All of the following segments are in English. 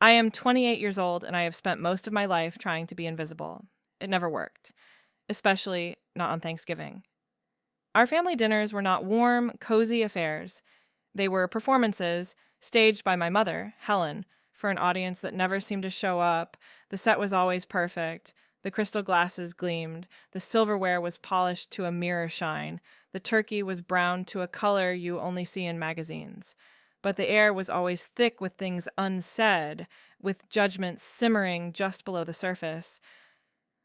I am 28 years old and I have spent most of my life trying to be invisible. It never worked, especially not on Thanksgiving. Our family dinners were not warm, cozy affairs. They were performances staged by my mother, Helen, for an audience that never seemed to show up. The set was always perfect. The crystal glasses gleamed. The silverware was polished to a mirror shine. The turkey was browned to a color you only see in magazines. But the air was always thick with things unsaid, with judgments simmering just below the surface.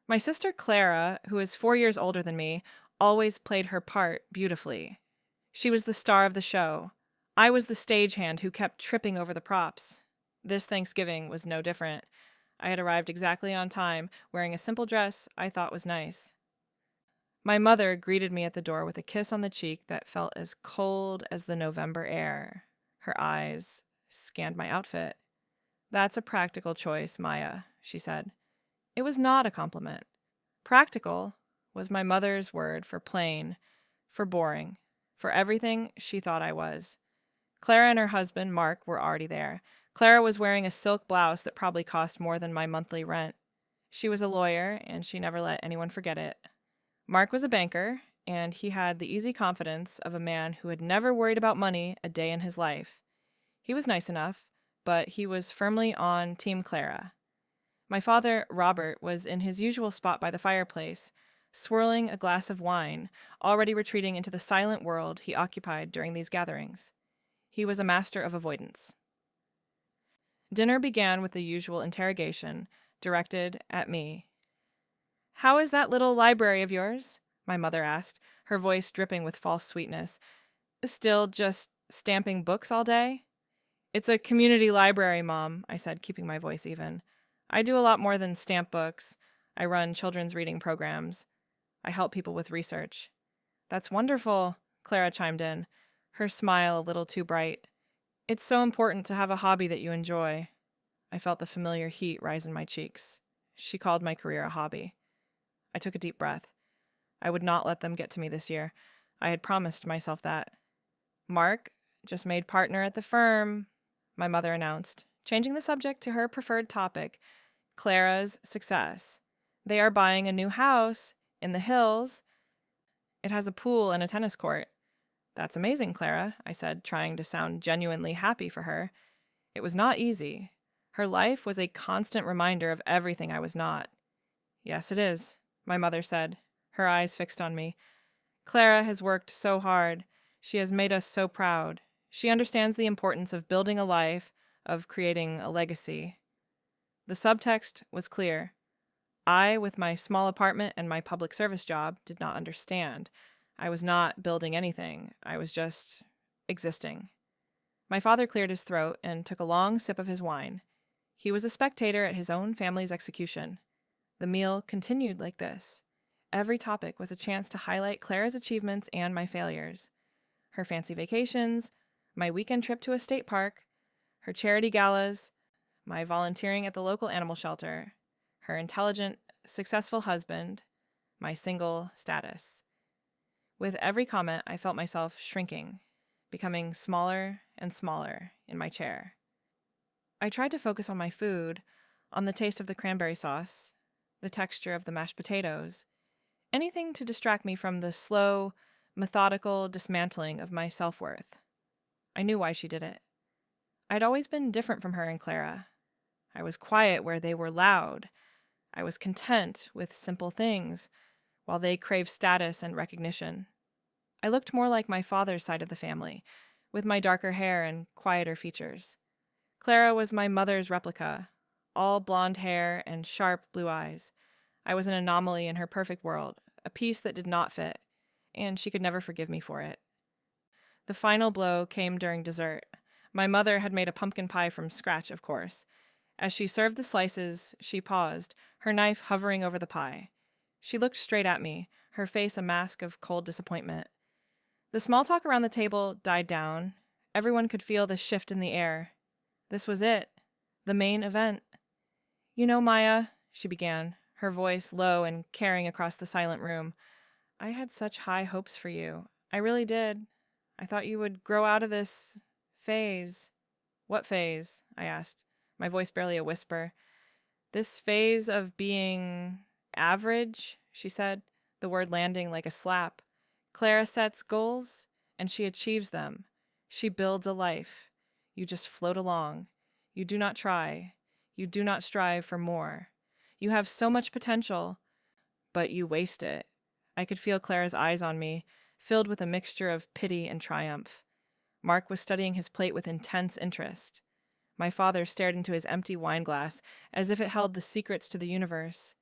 My sister Clara, who is 4 years older than me, always played her part beautifully. She was the star of the show. I was the stagehand who kept tripping over the props. This Thanksgiving was no different. I had arrived exactly on time, wearing a simple dress I thought was nice. My mother greeted me at the door with a kiss on the cheek that felt as cold as the November air. Her eyes scanned my outfit. "That's a practical choice, Maya," she said. It was not a compliment. Practical was my mother's word for plain, for boring, for everything she thought I was. Clara and her husband, Mark, were already there. Clara was wearing a silk blouse that probably cost more than my monthly rent. She was a lawyer, and she never let anyone forget it. Mark was a banker, and he had the easy confidence of a man who had never worried about money a day in his life. He was nice enough, but he was firmly on Team Clara. My father, Robert, was in his usual spot by the fireplace, swirling a glass of wine, already retreating into the silent world he occupied during these gatherings. He was a master of avoidance. Dinner began with the usual interrogation, directed at me. "How is that little library of yours?" my mother asked, her voice dripping with false sweetness. "Still just stamping books all day?" "It's a community library, Mom," I said, keeping my voice even. "I do a lot more than stamp books. I run children's reading programs. I help people with research." "That's wonderful," Clara chimed in, her smile a little too bright. "It's so important to have a hobby that you enjoy." I felt the familiar heat rise in my cheeks. She called my career a hobby. I took a deep breath. I would not let them get to me this year. I had promised myself that. "Mark just made partner at the firm," my mother announced, changing the subject to her preferred topic, Clara's success. "They are buying a new house in the hills. It has a pool and a tennis court." "That's amazing, Clara," I said, trying to sound genuinely happy for her. It was not easy. Her life was a constant reminder of everything I was not. "Yes, it is," my mother said, her eyes fixed on me. "Clara has worked so hard. She has made us so proud. She understands the importance of building a life, of creating a legacy." The subtext was clear. I, with my small apartment and my public service job, did not understand. I was not building anything. I was just existing. My father cleared his throat and took a long sip of his wine. He was a spectator at his own family's execution. The meal continued like this. Every topic was a chance to highlight Clara's achievements and my failures. Her fancy vacations, my weekend trip to a state park, her charity galas, my volunteering at the local animal shelter, her intelligent, successful husband, my single status. With every comment, I felt myself shrinking, becoming smaller and smaller in my chair. I tried to focus on my food, on the taste of the cranberry sauce, the texture of the mashed potatoes, anything to distract me from the slow, methodical dismantling of my self-worth. I knew why she did it. I'd always been different from her and Clara. I was quiet where they were loud. I was content with simple things, while they craved status and recognition. I looked more like my father's side of the family, with my darker hair and quieter features. Clara was my mother's replica, all blonde hair and sharp blue eyes. I was an anomaly in her perfect world, a piece that did not fit, and she could never forgive me for it. The final blow came during dessert. My mother had made a pumpkin pie from scratch, of course. As she served the slices, she paused, her knife hovering over the pie. She looked straight at me, her face a mask of cold disappointment. The small talk around the table died down. Everyone could feel the shift in the air. This was it, the main event. "You know, Maya," she began, her voice low and carrying across the silent room, "I had such high hopes for you. I really did. I thought you would grow out of this phase." "What phase?" I asked. my voice barely a whisper. This phase of being average, she said, the word landing like a slap. Clara sets goals, and she achieves them. She builds a life. You just float along. You do not try. You do not strive for more. You have so much potential, but you waste it. I could feel Clara's eyes on me, filled with a mixture of pity and triumph. Mark was studying his plate with intense interest. My father stared into his empty wineglass as if it held the secrets to the universe.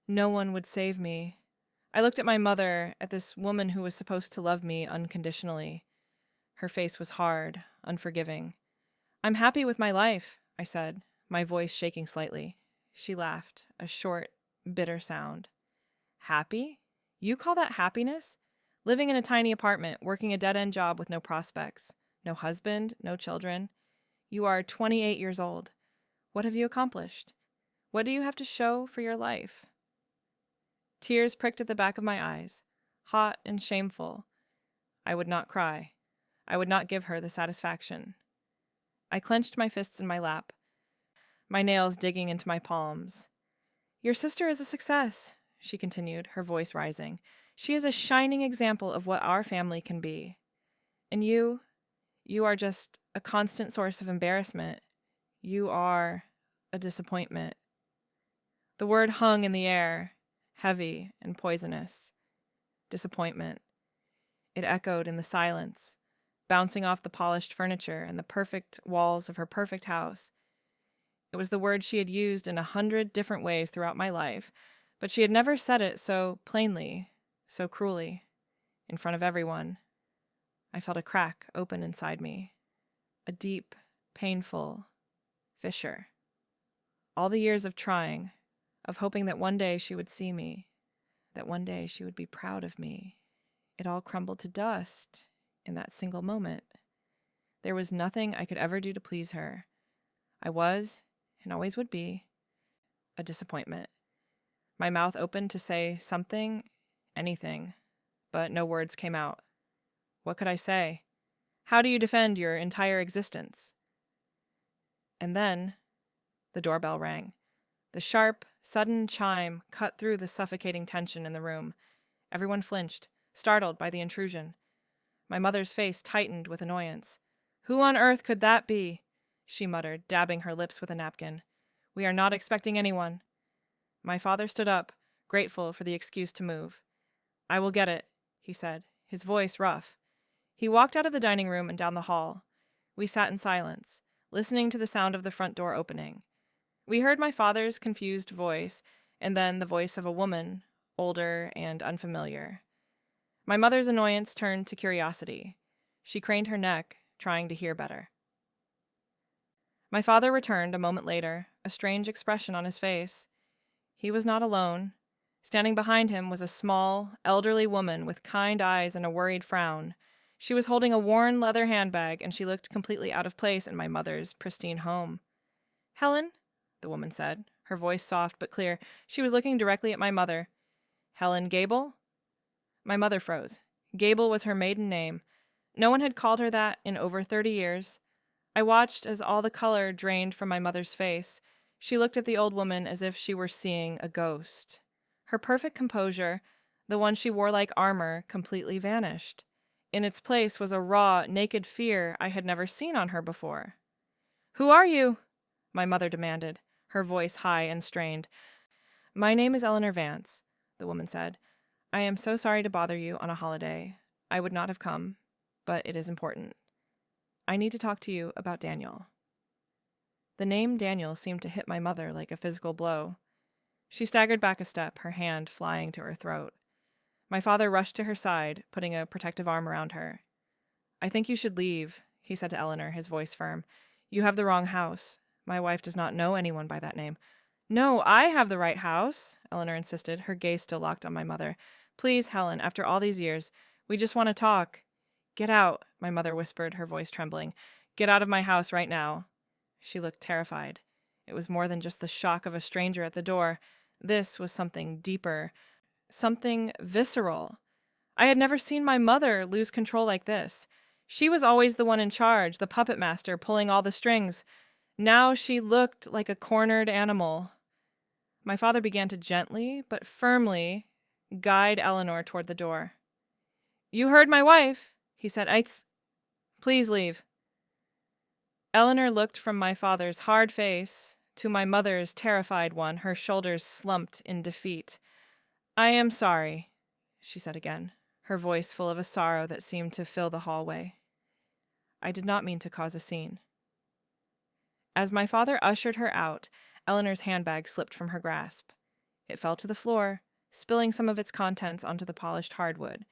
No one would save me. I looked at my mother, at this woman who was supposed to love me unconditionally. Her face was hard, unforgiving. I'm happy with my life, I said, my voice shaking slightly. She laughed, a short, bitter sound. Happy? You call that happiness? Living in a tiny apartment, working a dead-end job with no prospects, no husband, no children. You are 28 years old. What have you accomplished? What do you have to show for your life? Tears pricked at the back of my eyes, hot and shameful. I would not cry. I would not give her the satisfaction. I clenched my fists in my lap, my nails digging into my palms. Your sister is a success, she continued, her voice rising. She is a shining example of what our family can be. And you are just a constant source of embarrassment. You are a disappointment. The word hung in the air, heavy and poisonous. Disappointment. It echoed in the silence, bouncing off the polished furniture and the perfect walls of her perfect house. It was the word she had used in 100 different ways throughout my life, but she had never said it so plainly, so cruelly, in front of everyone. I felt a crack open inside me, a deep, painful fissure. All the years of trying, of hoping that one day she would see me, that one day she would be proud of me, it all crumbled to dust in that single moment. There was nothing I could ever do to please her. I was, and always would be, a disappointment. My mouth opened to say something, anything, but no words came out. What could I say? How do you defend your entire existence? And then the doorbell rang. The sharp, sudden chime cut through the suffocating tension in the room. Everyone flinched, startled by the intrusion. My mother's face tightened with annoyance. Who on earth could that be? She muttered, dabbing her lips with a napkin. We are not expecting anyone. My father stood up, grateful for the excuse to move. I will get it, he said, his voice rough. He walked out of the dining room and down the hall. We sat in silence, listening to the sound of the front door opening. We heard my father's confused voice, and then the voice of a woman, older and unfamiliar. My mother's annoyance turned to curiosity. She craned her neck, trying to hear better. My father returned a moment later, a strange expression on his face. He was not alone. Standing behind him was a small, elderly woman with kind eyes and a worried frown. She was holding a worn leather handbag, and she looked completely out of place in my mother's pristine home. Helen, the woman said, her voice soft but clear. She was looking directly at my mother. Helen Gable? My mother froze. Gable was her maiden name. No one had called her that in over 30 years. I watched as all the color drained from my mother's face. She looked at the old woman as if she were seeing a ghost. Her perfect composure, the one she wore like armor, completely vanished. In its place was a raw, naked fear I had never seen on her before. Who are you? My mother demanded, her voice high and strained. My name is Eleanor Vance, the woman said. I am so sorry to bother you on a holiday. I would not have come, but it is important. I need to talk to you about Daniel. The name Daniel seemed to hit my mother like a physical blow. She staggered back a step, her hand flying to her throat. My father rushed to her side, putting a protective arm around her. I think you should leave, he said to Eleanor, his voice firm. You have the wrong house. My wife does not know anyone by that name. No, I have the right house, Eleanor insisted, her gaze still locked on my mother. Please, Helen, after all these years, we just want to talk. Get out, my mother whispered, her voice trembling. Get out of my house right now. She looked terrified. It was more than just the shock of a stranger at the door. This was something deeper, something visceral. I had never seen my mother lose control like this. She was always the one in charge, the puppet master, pulling all the strings. Now she looked like a cornered animal. My father began to gently but firmly guide Eleanor toward the door. "You heard my wife," he said. Please leave." Eleanor looked from my father's hard face to my mother's terrified one, her shoulders slumped in defeat. "I am sorry," she said again, her voice full of a sorrow that seemed to fill the hallway. "I did not mean to cause a scene." As my father ushered her out, Eleanor's handbag slipped from her grasp. It fell to the floor, spilling some of its contents onto the polished hardwood.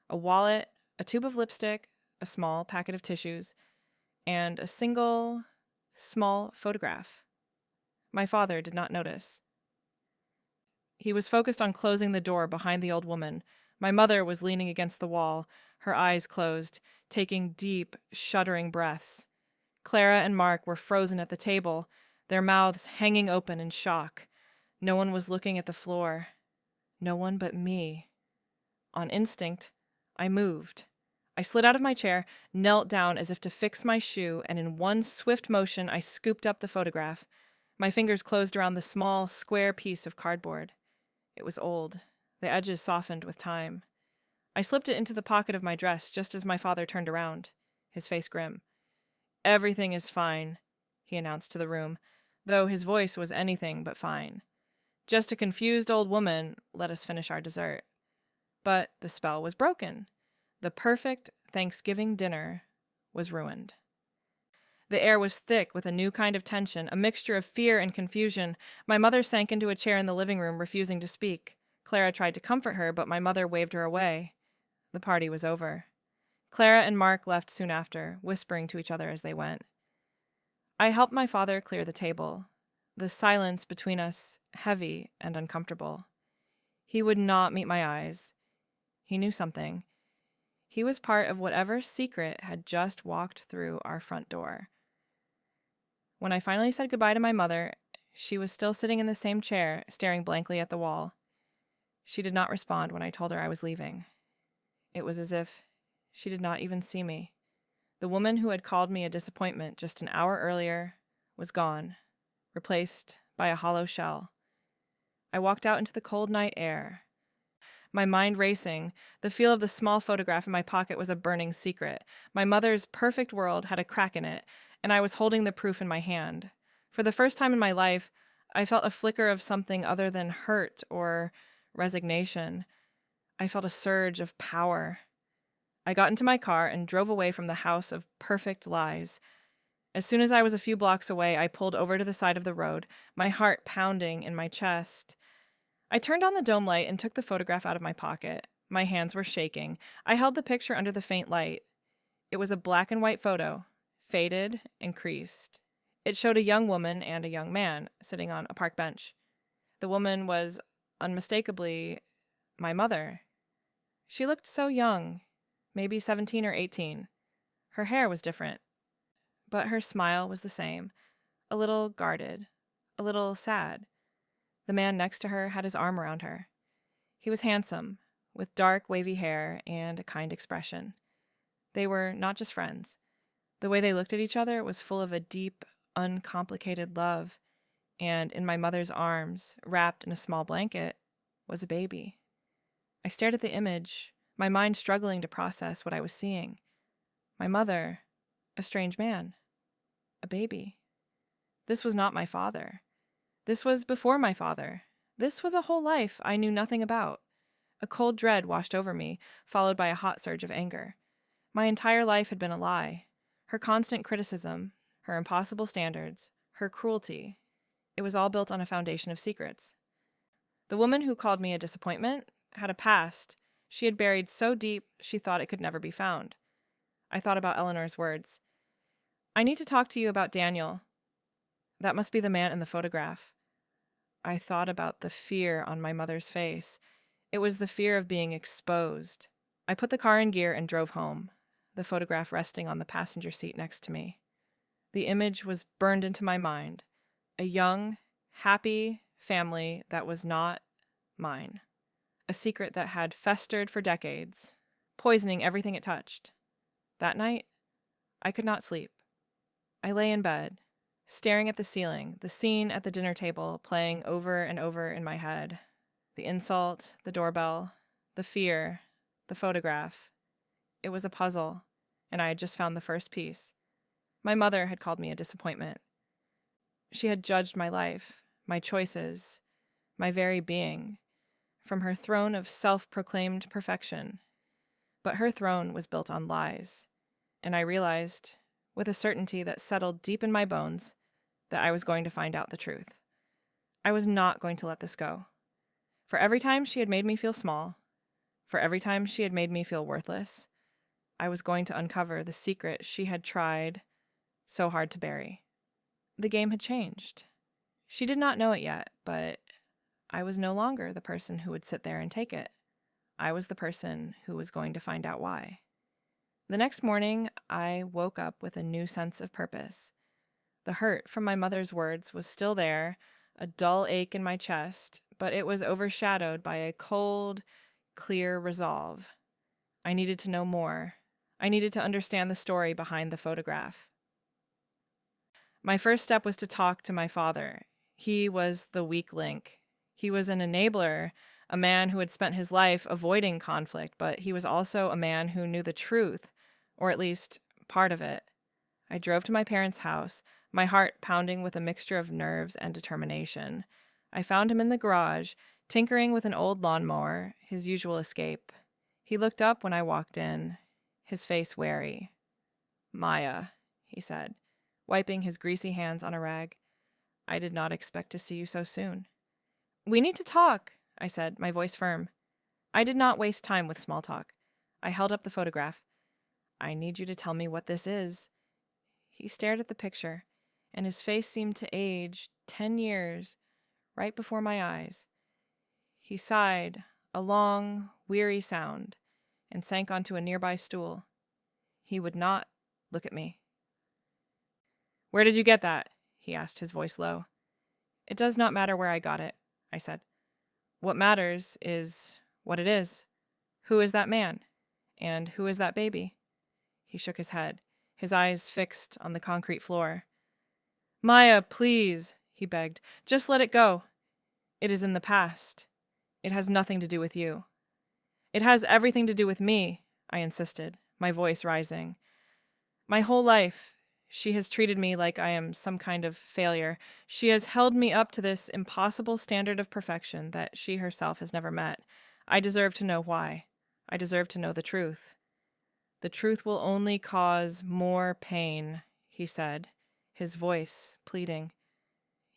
A wallet, a tube of lipstick, a small packet of tissues, and a single, small photograph. My father did not notice. He was focused on closing the door behind the old woman. My mother was leaning against the wall, her eyes closed, taking deep, shuddering breaths. Clara and Mark were frozen at the table, their mouths hanging open in shock. No one was looking at the floor. No one but me. On instinct, I moved. I slid out of my chair, knelt down as if to fix my shoe, and in one swift motion I scooped up the photograph. My fingers closed around the small, square piece of cardboard. It was old. The edges softened with time. I slipped it into the pocket of my dress just as my father turned around, his face grim. "Everything is fine," he announced to the room, though his voice was anything but fine. "Just a confused old woman let us finish our dessert." But the spell was broken. The perfect Thanksgiving dinner was ruined. The air was thick with a new kind of tension, a mixture of fear and confusion. My mother sank into a chair in the living room, refusing to speak. Clara tried to comfort her, but my mother waved her away. The party was over. Clara and Mark left soon after, whispering to each other as they went. I helped my father clear the table, the silence between us heavy and uncomfortable. He would not meet my eyes. He knew something. He was part of whatever secret had just walked through our front door. When I finally said goodbye to my mother, she was still sitting in the same chair, staring blankly at the wall. She did not respond when I told her I was leaving. It was as if she did not even see me. The woman who had called me a disappointment just an hour earlier was gone, replaced by a hollow shell. I walked out into the cold night air, my mind racing. The feel of the small photograph in my pocket was a burning secret. My mother's perfect world had a crack in it, and I was holding the proof in my hand. For the first time in my life, I felt a flicker of something other than hurt or resignation. I felt a surge of power. I got into my car and drove away from the house of perfect lies. As soon as I was a few blocks away, I pulled over to the side of the road, my heart pounding in my chest. I turned on the dome light and took the photograph out of my pocket. My hands were shaking. I held the picture under the faint light. It was a black and white photo, faded and creased. It showed a young woman and a young man sitting on a park bench. The woman was unmistakably my mother. She looked so young, maybe 17 or 18. Her hair was different, but her smile was the same, a little guarded, a little sad. The man next to her had his arm around her. He was handsome, with dark, wavy hair and a kind expression. They were not just friends. The way they looked at each other was full of a deep, uncomplicated love, and in my mother's arms, wrapped in a small blanket, was a baby. I stared at the image, my mind struggling to process what I was seeing. My mother, a strange man, a baby. This was not my father. This was before my father. This was a whole life I knew nothing about. A cold dread washed over me, followed by a hot surge of anger. My entire life had been a lie. Her constant criticism, her impossible standards, her cruelty. It was all built on a foundation of secrets. The woman who called me a disappointment had a past she had buried so deep she thought it could never be found. I thought about Eleanor's words. "I need to talk to you about Daniel. That must be the man in the photograph." I thought about the fear on my mother's face. It was the fear of being exposed. I put the car in gear and drove home, the photograph resting on the passenger seat next to me. The image was burned into my mind. A young, happy family that was not mine. A secret that had festered for decades, poisoning everything it touched. That night, I could not sleep. I lay in bed, staring at the ceiling, the scene at the dinner table playing over and over in my head. The insult, the doorbell, the fear, the photograph. It was a puzzle, and I had just found the first piece. My mother had called me a disappointment. She had judged my life, my choices, my very being, from her throne of self-proclaimed perfection. But her throne was built on lies, and I realized, with a certainty that settled deep in my bones, that I was going to find out the truth. I was not going to let this go. For every time she had made me feel small, for every time she had made me feel worthless, I was going to uncover the secret she had tried so hard to bury. The game had changed. She did not know it yet, but I was no longer the person who would sit there and take it. I was the person who was going to find out why. The next morning, I woke up with a new sense of purpose. The hurt from my mother's words was still there, a dull ache in my chest, but it was overshadowed by a cold, clear resolve. I needed to know more. I needed to understand the story behind the photograph. My first step was to talk to my father. He was the weak link. He was an enabler, a man who had spent his life avoiding conflict, but he was also a man who knew the truth, or at least part of it. I drove to my parents' house, my heart pounding with a mixture of nerves and determination. I found him in the garage, tinkering with an old lawnmower, his usual escape. He looked up when I walked in, his face wary. "Maya," he said, wiping his greasy hands on a rag. "I did not expect to see you so soon." "We need to talk," I said, my voice firm. I did not waste time with small talk. I held up the photograph. "I need you to tell me what this is." He stared at the picture, and his face seemed to age 10 years right before my eyes. He sighed, a long, weary sound, and sank onto a nearby stool. He would not look at me. "Where did you get that?" he asked, his voice low. "It does not matter where I got it," I said. "What matters is what it is. Who is that man? And who is that baby?" He shook his head, his eyes fixed on the concrete floor. "Maya, please," he begged. "Just let it go. It is in the past. It has nothing to do with you." "It has everything to do with me," I insisted, my voice rising. "My whole life, she has treated me like I am some kind of failure. She has held me up to this impossible standard of perfection that she herself has never met. I deserve to know why. I deserve to know the truth." "The truth will only cause more pain," he said, his voice pleading.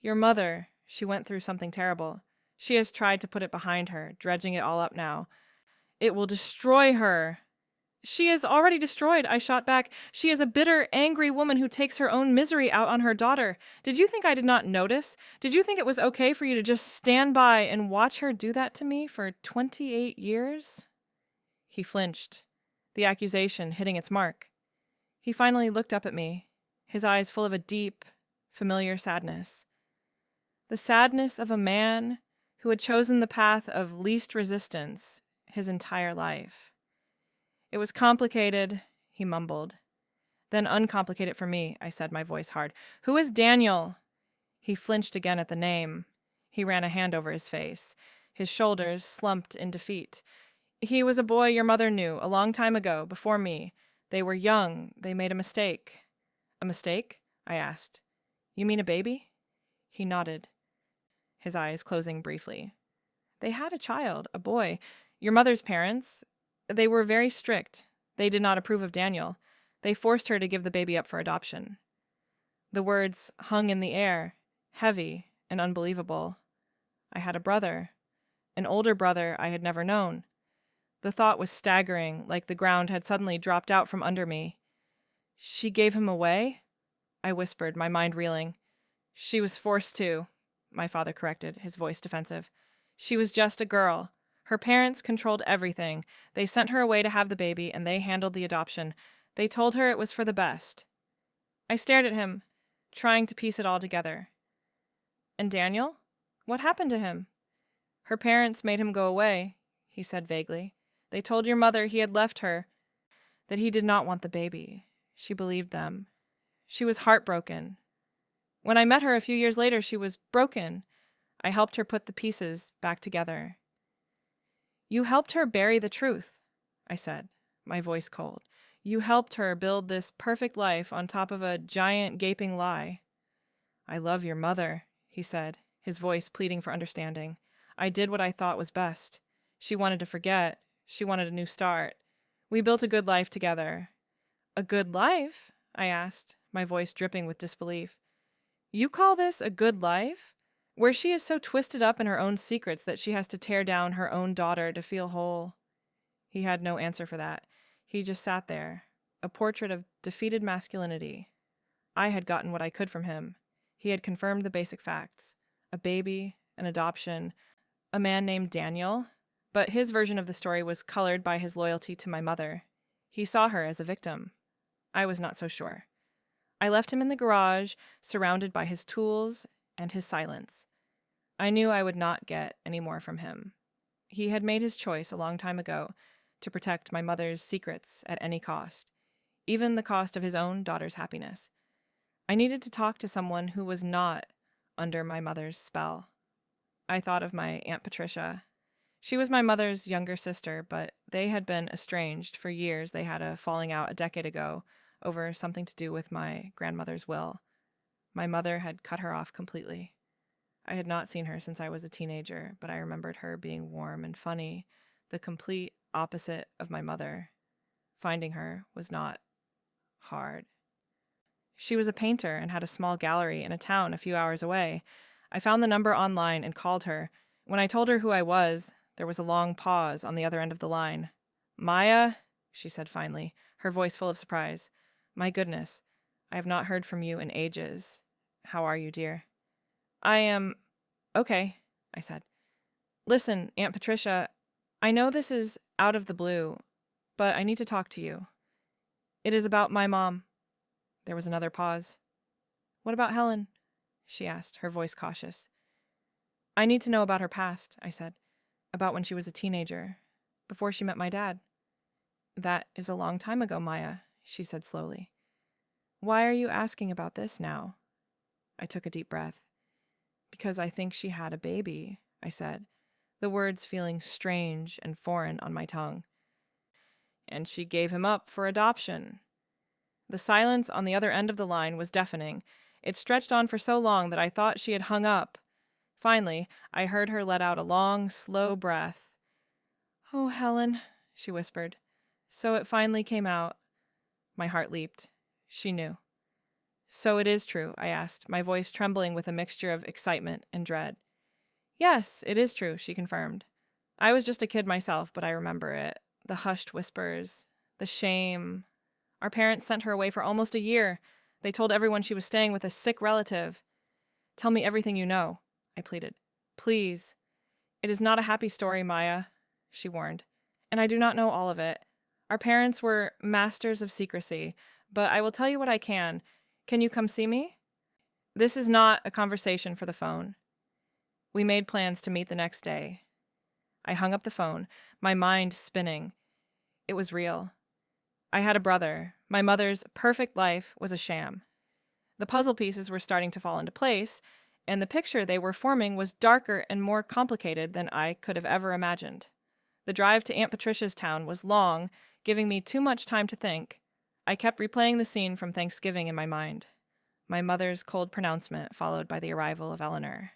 "Your mother, she went through something terrible. She has tried to put it behind her, dredging it all up now. It will destroy her." "She is already destroyed," I shot back. "She is a bitter, angry woman who takes her own misery out on her daughter. Did you think I did not notice? Did you think it was okay for you to just stand by and watch her do that to me for 28 years? He flinched, the accusation hitting its mark. He finally looked up at me, his eyes full of a deep, familiar sadness. The sadness of a man who had chosen the path of least resistance his entire life. "It was complicated," he mumbled. "Then uncomplicate it for me," I said, my voice hard. "Who is Daniel?" He flinched again at the name. He ran a hand over his face. His shoulders slumped in defeat. "He was a boy your mother knew, a long time ago, before me. They were young. They made a mistake." "A mistake?" I asked. "You mean a baby?" He nodded, his eyes closing briefly. "They had a child, a boy. Your mother's parents, they were very strict. They did not approve of Daniel. They forced her to give the baby up for adoption." The words hung in the air, heavy and unbelievable. I had a brother, an older brother I had never known. The thought was staggering, like the ground had suddenly dropped out from under me. "She gave him away?" I whispered, my mind reeling. "She was forced to," my father corrected, his voice defensive. "She was just a girl. Her parents controlled everything. They sent her away to have the baby, and they handled the adoption. They told her it was for the best." I stared at him, trying to piece it all together. "And Daniel? What happened to him?" "Her parents made him go away," he said vaguely. "They told your mother he had left her, that he did not want the baby. She believed them. She was heartbroken. When I met her a few years later, she was broken. I helped her put the pieces back together. You helped her bury the truth, I said, my voice cold. You helped her build this perfect life on top of a giant gaping lie. I love your mother, he said, his voice pleading for understanding. I did what I thought was best. She wanted to forget. She wanted a new start. We built a good life together. A good life? I asked, my voice dripping with disbelief. You call this a good life? Where she is so twisted up in her own secrets that she has to tear down her own daughter to feel whole. He had no answer for that. He just sat there, a portrait of defeated masculinity. I had gotten what I could from him. He had confirmed the basic facts. A baby, an adoption, a man named Daniel. But his version of the story was colored by his loyalty to my mother. He saw her as a victim. I was not so sure. I left him in the garage, surrounded by his tools and his silence. I knew I would not get any more from him. He had made his choice a long time ago to protect my mother's secrets at any cost, even the cost of his own daughter's happiness. I needed to talk to someone who was not under my mother's spell. I thought of my Aunt Patricia. She was my mother's younger sister, but they had been estranged for years. They had a falling out a decade ago over something to do with my grandmother's will. My mother had cut her off completely. I had not seen her since I was a teenager, but I remembered her being warm and funny, the complete opposite of my mother. Finding her was not hard. She was a painter and had a small gallery in a town a few hours away. I found the number online and called her. When I told her who I was, there was a long pause on the other end of the line. Maya, she said finally, her voice full of surprise. My goodness, I have not heard from you in ages. How are you, dear? I am okay, I said. Listen, Aunt Patricia, I know this is out of the blue, but I need to talk to you. It is about my mom. There was another pause. What about Helen? She asked, her voice cautious. I need to know about her past, I said. About when she was a teenager, before she met my dad. That is a long time ago, Maya, she said slowly. Why are you asking about this now? I took a deep breath. Because I think she had a baby, I said, the words feeling strange and foreign on my tongue. And she gave him up for adoption. The silence on the other end of the line was deafening. It stretched on for so long that I thought she had hung up. Finally, I heard her let out a long, slow breath. Oh, Helen, she whispered. So it finally came out. My heart leaped. She knew. So it is true, I asked, my voice trembling with a mixture of excitement and dread. Yes, it is true, she confirmed. I was just a kid myself, but I remember it. The hushed whispers, the shame. Our parents sent her away for almost a year. They told everyone she was staying with a sick relative. Tell me everything you know, I pleaded. Please. It is not a happy story, Maya, she warned, and I do not know all of it. Our parents were masters of secrecy, but I will tell you what I can. Can you come see me? This is not a conversation for the phone. We made plans to meet the next day. I hung up the phone, my mind spinning. It was real. I had a brother. My mother's perfect life was a sham. The puzzle pieces were starting to fall into place, and the picture they were forming was darker and more complicated than I could have ever imagined. The drive to Aunt Patricia's town was long, giving me too much time to think. I kept replaying the scene from Thanksgiving in my mind. My mother's cold pronouncement followed by the arrival of Eleanor.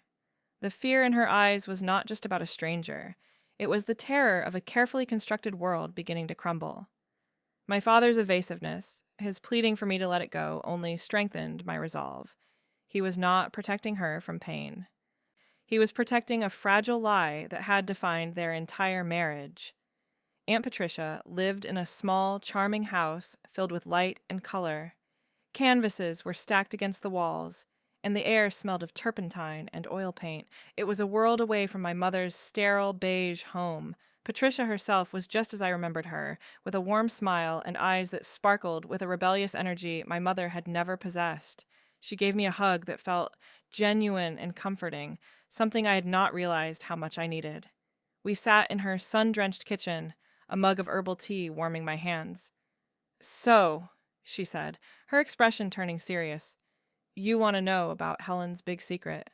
The fear in her eyes was not just about a stranger. It was the terror of a carefully constructed world beginning to crumble. My father's evasiveness, his pleading for me to let it go, only strengthened my resolve. He was not protecting her from pain. He was protecting a fragile lie that had defined their entire marriage. Aunt Patricia lived in a small, charming house filled with light and color. Canvases were stacked against the walls, and the air smelled of turpentine and oil paint. It was a world away from my mother's sterile beige home. Patricia herself was just as I remembered her, with a warm smile and eyes that sparkled with a rebellious energy my mother had never possessed. She gave me a hug that felt genuine and comforting, something I had not realized how much I needed. We sat in her sun-drenched kitchen, a mug of herbal tea warming my hands. So, she said, her expression turning serious, You want to know about Helen's big secret.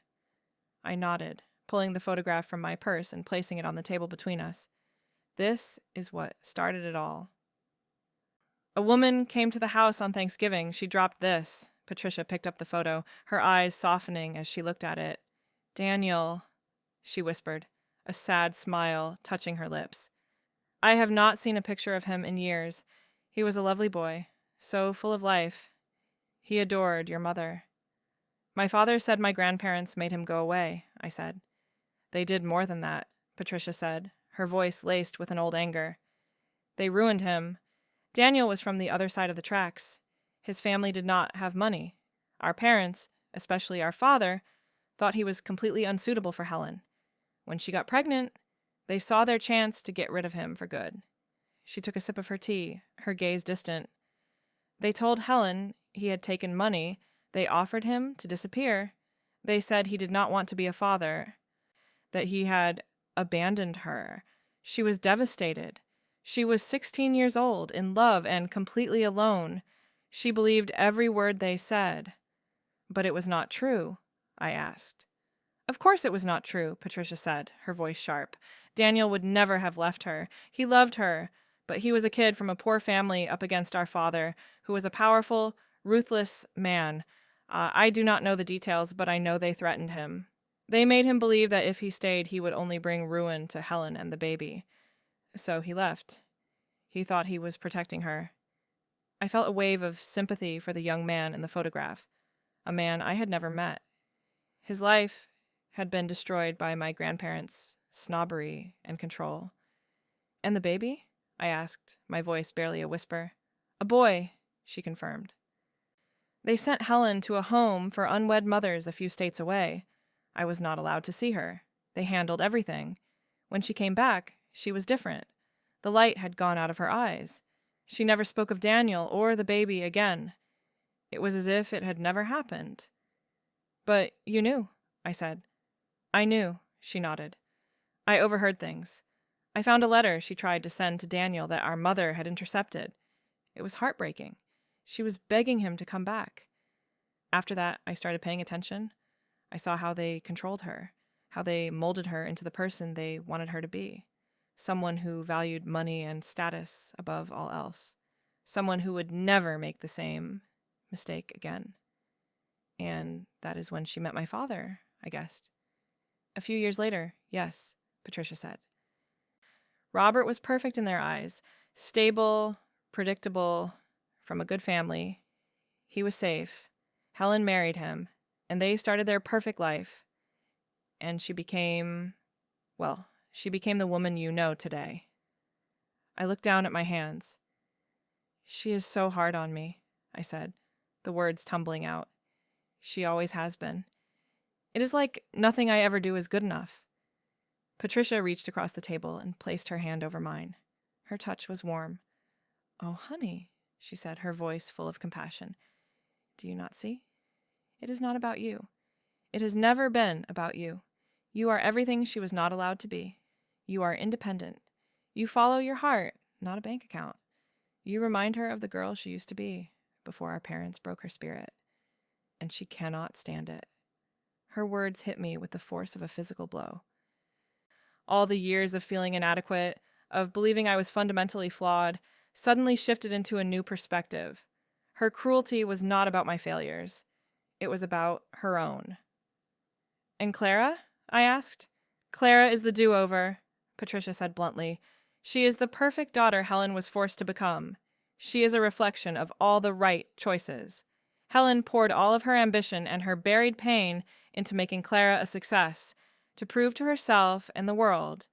I nodded, pulling the photograph from my purse and placing it on the table between us. This is what started it all. A woman came to the house on Thanksgiving. She dropped this. Patricia picked up the photo, her eyes softening as she looked at it. Daniel, she whispered, a sad smile touching her lips. I have not seen a picture of him in years. He was a lovely boy, so full of life. He adored your mother. My father said my grandparents made him go away, I said. They did more than that, Patricia said, her voice laced with an old anger. They ruined him. Daniel was from the other side of the tracks. His family did not have money. Our parents, especially our father, thought he was completely unsuitable for Helen. When she got pregnant, they saw their chance to get rid of him for good. She took a sip of her tea, her gaze distant. They told Helen he had taken money. They offered him to disappear. They said he did not want to be a father, that he had abandoned her. She was devastated. She was 16 years old, in love and completely alone. She believed every word they said. But it was not true, I asked. Of course it was not true, Patricia said, her voice sharp. Daniel would never have left her. He loved her, but he was a kid from a poor family up against our father, who was a powerful, ruthless man. I do not know the details, but I know they threatened him. They made him believe that if he stayed, he would only bring ruin to Helen and the baby. So he left. He thought he was protecting her. I felt a wave of sympathy for the young man in the photograph, a man I had never met. His life had been destroyed by my grandparents' snobbery and control. And the baby? I asked, my voice barely a whisper. A boy, she confirmed. They sent Helen to a home for unwed mothers a few states away. I was not allowed to see her. They handled everything. When she came back, she was different. The light had gone out of her eyes. She never spoke of Daniel or the baby again. It was as if it had never happened. But you knew, I said. I knew, she nodded. I overheard things. I found a letter she tried to send to Daniel that our mother had intercepted. It was heartbreaking. She was begging him to come back. After that, I started paying attention. I saw how they controlled her, how they molded her into the person they wanted her to be. Someone who valued money and status above all else. Someone who would never make the same mistake again. And that is when she met my father, I guessed. A few years later, yes, Patricia said. Robert was perfect in their eyes. Stable, predictable, from a good family. He was safe. Helen married him, and they started their perfect life. And she became the woman you know today. I looked down at my hands. She is so hard on me, I said, the words tumbling out. She always has been. It is like nothing I ever do is good enough. Patricia reached across the table and placed her hand over mine. Her touch was warm. Oh, honey, she said, her voice full of compassion. Do you not see? It is not about you. It has never been about you. You are everything she was not allowed to be. You are independent. You follow your heart, not a bank account. You remind her of the girl she used to be before our parents broke her spirit. And she cannot stand it. Her words hit me with the force of a physical blow. All the years of feeling inadequate, of believing I was fundamentally flawed, suddenly shifted into a new perspective. Her cruelty was not about my failures. It was about her own. And Clara? I asked. Clara is the do-over, Patricia said bluntly. She is the perfect daughter Helen was forced to become. She is a reflection of all the right choices. Helen poured all of her ambition and her buried pain into making Clara a success, to prove to herself and the world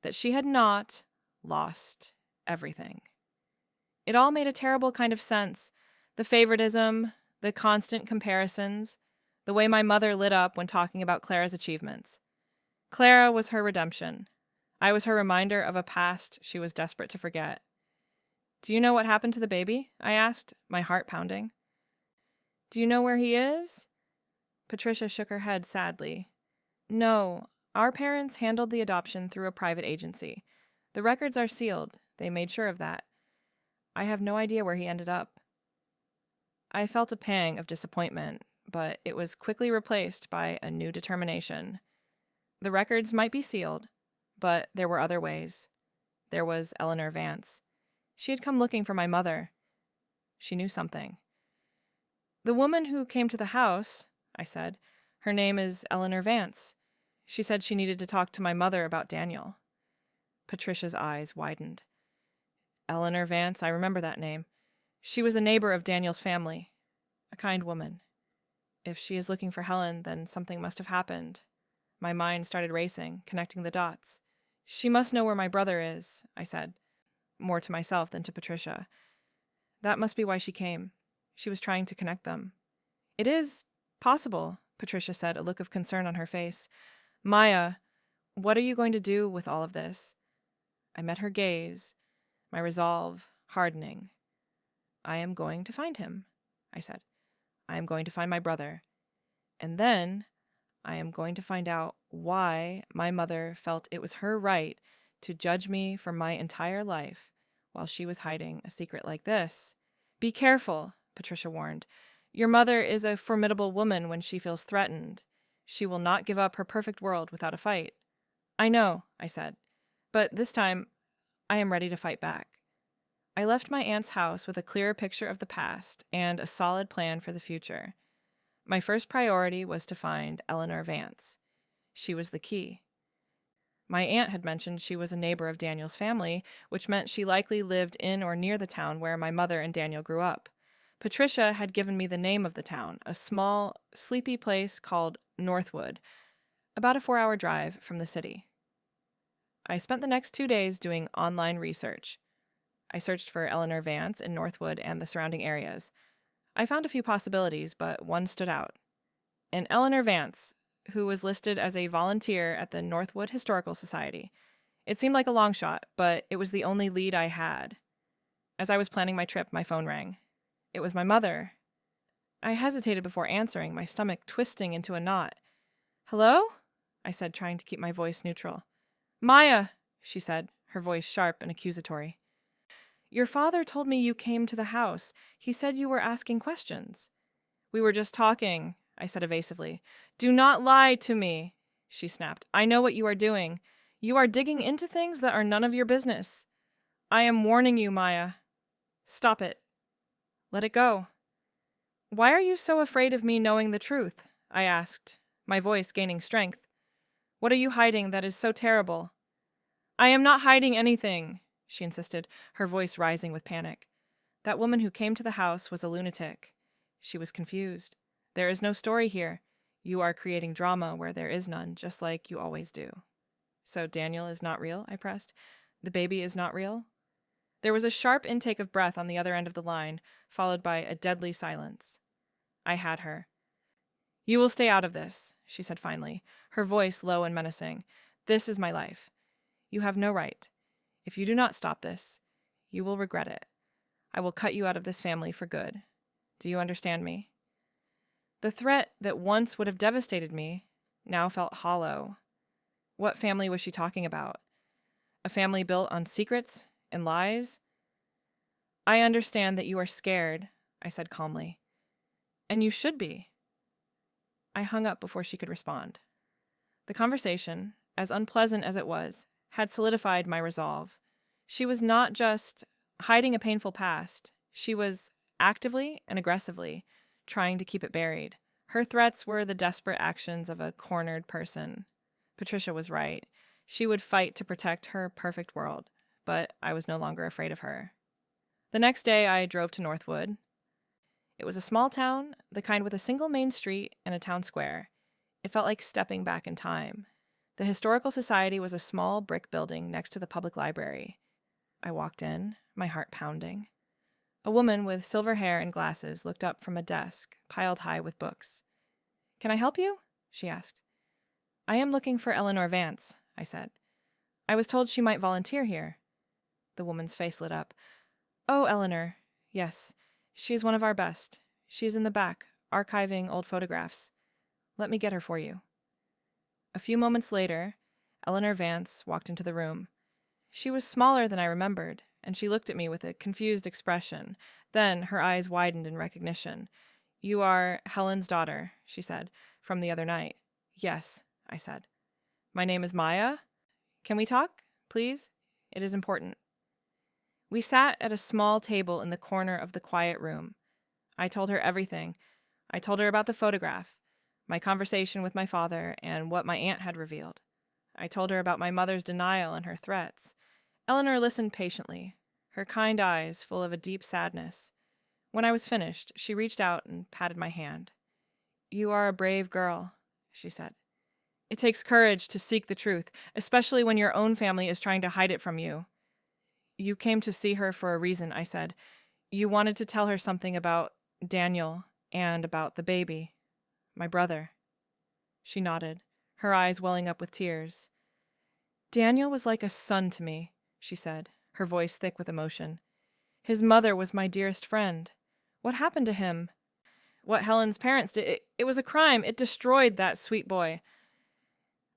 that she had not lost everything. It all made a terrible kind of sense. The favoritism, the constant comparisons, the way my mother lit up when talking about Clara's achievements. Clara was her redemption. I was her reminder of a past she was desperate to forget. Do you know what happened to the baby? I asked, my heart pounding. Do you know where he is? Patricia shook her head sadly. No, our parents handled the adoption through a private agency. The records are sealed. They made sure of that. I have no idea where he ended up. I felt a pang of disappointment, but it was quickly replaced by a new determination. The records might be sealed, but there were other ways. There was Eleanor Vance. She had come looking for my mother. She knew something. "The woman who came to the house," I said, "her name is Eleanor Vance. She said she needed to talk to my mother about Daniel." Patricia's eyes widened. "Eleanor Vance, I remember that name. She was a neighbor of Daniel's family. A kind woman. If she is looking for Helen, then something must have happened." My mind started racing, connecting the dots. "She must know where my brother is," I said, more to myself than to Patricia. "That must be why she came. She was trying to connect them." "It is possible," Patricia said, a look of concern on her face. "Maya, what are you going to do with all of this?" I met her gaze, my resolve hardening. "I am going to find him," I said. "I am going to find my brother. And then I am going to find out why my mother felt it was her right to judge me for my entire life while she was hiding a secret like this." "Be careful," Patricia warned. "Your mother is a formidable woman when she feels threatened. She will not give up her perfect world without a fight." "I know," I said, "but this time I am ready to fight back." I left my aunt's house with a clearer picture of the past and a solid plan for the future. My first priority was to find Eleanor Vance. She was the key. My aunt had mentioned she was a neighbor of Daniel's family, which meant she likely lived in or near the town where my mother and Daniel grew up. Patricia had given me the name of the town, a small, sleepy place called Northwood, about a 4-hour drive from the city. I spent the next 2 days doing online research. I searched for Eleanor Vance in Northwood and the surrounding areas. I found a few possibilities, but one stood out. An Eleanor Vance, who was listed as a volunteer at the Northwood Historical Society. It seemed like a long shot, but it was the only lead I had. As I was planning my trip, my phone rang. It was my mother. I hesitated before answering, my stomach twisting into a knot. "Hello?" I said, trying to keep my voice neutral. "Maya," she said, her voice sharp and accusatory. "Your father told me you came to the house. He said you were asking questions." "We were just talking," I said evasively. "Do not lie to me," she snapped. "I know what you are doing. You are digging into things that are none of your business. I am warning you, Maya. Stop it. Let it go." "Why are you so afraid of me knowing the truth?" I asked, my voice gaining strength. "What are you hiding that is so terrible?" "I am not hiding anything," she insisted, her voice rising with panic. That woman who came to the house was a lunatic. She was confused. "There is no story here. You are creating drama where there is none, just like you always do." "So Daniel is not real?" I pressed. "The baby is not real?" There was a sharp intake of breath on the other end of the line, followed by a deadly silence. I had her. "You will stay out of this," she said finally, her voice low and menacing. "This is my life. You have no right. If you do not stop this, you will regret it. I will cut you out of this family for good. Do you understand me?" The threat that once would have devastated me now felt hollow. What family was she talking about? A family built on secrets and lies? "I understand that you are scared," I said calmly. "And you should be." I hung up before she could respond. The conversation, as unpleasant as it was, had solidified my resolve. She was not just hiding a painful past. She was actively and aggressively trying to keep it buried. Her threats were the desperate actions of a cornered person. Patricia was right. She would fight to protect her perfect world, but I was no longer afraid of her. The next day I drove to Northwood. It was a small town, the kind with a single main street and a town square. It felt like stepping back in time. The Historical Society was a small brick building next to the public library. I walked in, my heart pounding. A woman with silver hair and glasses looked up from a desk piled high with books. "Can I help you?" she asked. "I am looking for Eleanor Vance," I said. "I was told she might volunteer here." The woman's face lit up. "Oh, Eleanor. Yes. She is one of our best. She is in the back, archiving old photographs. Let me get her for you." A few moments later, Eleanor Vance walked into the room. She was smaller than I remembered, and she looked at me with a confused expression. Then her eyes widened in recognition. You are Helen's daughter, she said, from the other night. Yes, I said. My name is Maya. Can we talk, please? It is important. We sat at a small table in the corner of the quiet room. I told her everything. I told her about the photograph, my conversation with my father, and what my aunt had revealed. I told her about my mother's denial and her threats. Eleanor listened patiently, her kind eyes full of a deep sadness. When I was finished, she reached out and patted my hand. You are a brave girl, she said. It takes courage to seek the truth, especially when your own family is trying to hide it from you. You came to see her for a reason, I said. You wanted to tell her something about Daniel and about the baby, my brother. She nodded, her eyes welling up with tears. Daniel was like a son to me, she said, her voice thick with emotion. His mother was my dearest friend. What happened to him? What Helen's parents did, it was a crime. It destroyed that sweet boy.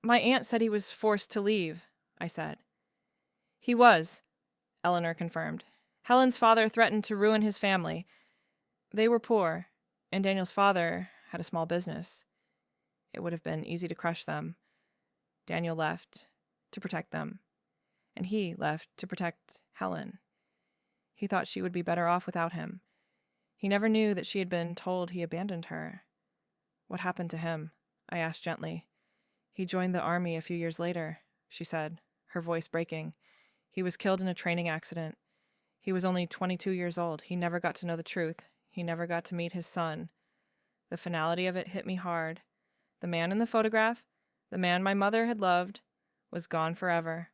My aunt said he was forced to leave, I said. He was, Eleanor confirmed. Helen's father threatened to ruin his family. They were poor, and Daniel's father had a small business. It would have been easy to crush them. Daniel left to protect them, and he left to protect Helen. He thought she would be better off without him. He never knew that she had been told he abandoned her. What happened to him? I asked gently. He joined the army a few years later, she said, her voice breaking. He was killed in a training accident. He was only 22 years old. He never got to know the truth. He never got to meet his son. The finality of it hit me hard. The man in the photograph, the man my mother had loved, was gone forever.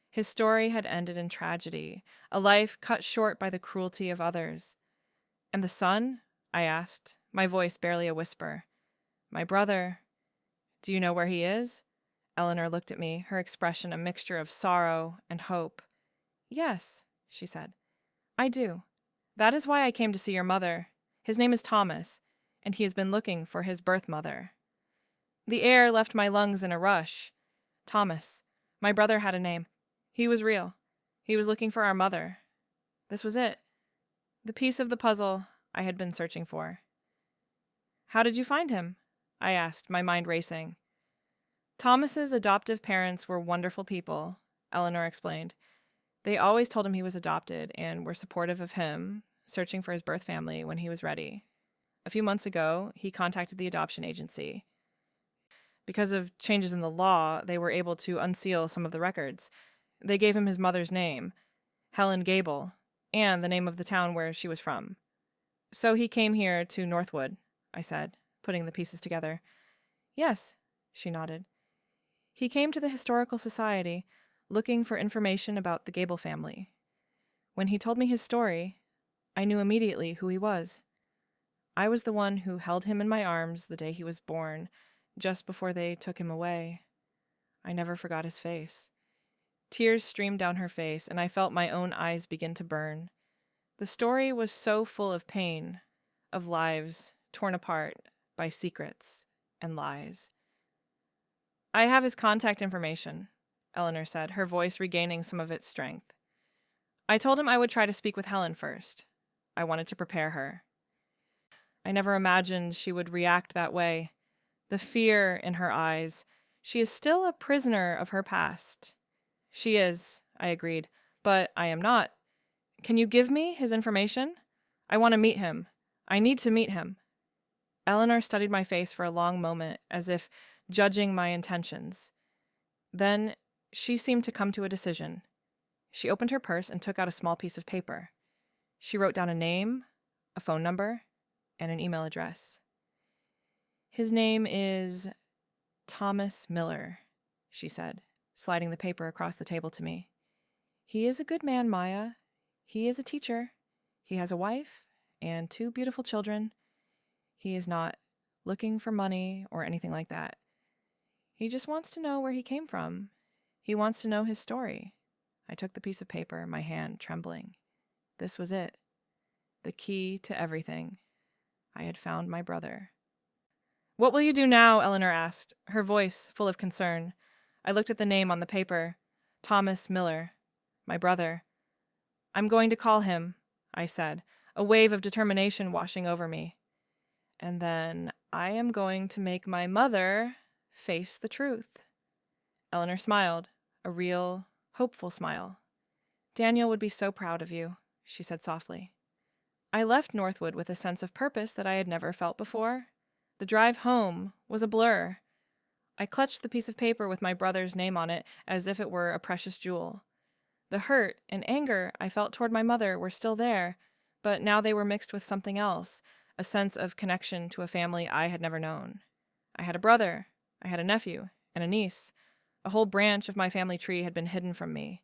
His story had ended in tragedy, a life cut short by the cruelty of others. And the son? I asked, my voice barely a whisper. My brother. Do you know where he is? Eleanor looked at me, her expression a mixture of sorrow and hope. Yes, she said. I do. That is why I came to see your mother. His name is Thomas, and he has been looking for his birth mother. The air left my lungs in a rush. Thomas. My brother had a name. He was real. He was looking for our mother. This was it. The piece of the puzzle I had been searching for. How did you find him? I asked, my mind racing. Thomas's adoptive parents were wonderful people, Eleanor explained. They always told him he was adopted and were supportive of him, searching for his birth family when he was ready. A few months ago, he contacted the adoption agency. Because of changes in the law, they were able to unseal some of the records. They gave him his mother's name, Helen Gable, and the name of the town where she was from. So he came here to Northwood, I said, putting the pieces together. Yes, she nodded. He came to the Historical Society, looking for information about the Gable family. When he told me his story, I knew immediately who he was. I was the one who held him in my arms the day he was born, just before they took him away. I never forgot his face. Tears streamed down her face, and I felt my own eyes begin to burn. The story was so full of pain, of lives torn apart by secrets and lies. I have his contact information, Eleanor said, her voice regaining some of its strength. I told him I would try to speak with Helen first. I wanted to prepare her. I never imagined she would react that way. The fear in her eyes. She is still a prisoner of her past. She is, I agreed, but I am not. Can you give me his information? I want to meet him. I need to meet him. Eleanor studied my face for a long moment, as if judging my intentions. Then she seemed to come to a decision. She opened her purse and took out a small piece of paper. She wrote down a name, a phone number, and an email address. His name is Thomas Miller, she said, sliding the paper across the table to me. He is a good man, Maya. He is a teacher. He has a wife and 2 beautiful children. He is not looking for money or anything like that. He just wants to know where he came from. He wants to know his story. I took the piece of paper, my hand trembling. This was it. The key to everything. I had found my brother. What will you do now? Eleanor asked, her voice full of concern. I looked at the name on the paper. Thomas Miller. My brother. I'm going to call him, I said, a wave of determination washing over me. And then I am going to make my mother face the truth. Eleanor smiled, a real, hopeful smile. Daniel would be so proud of you, she said softly. I left Northwood with a sense of purpose that I had never felt before. The drive home was a blur. I clutched the piece of paper with my brother's name on it as if it were a precious jewel. The hurt and anger I felt toward my mother were still there, but now they were mixed with something else, a sense of connection to a family I had never known. I had a brother, I had a nephew, and a niece. A whole branch of my family tree had been hidden from me,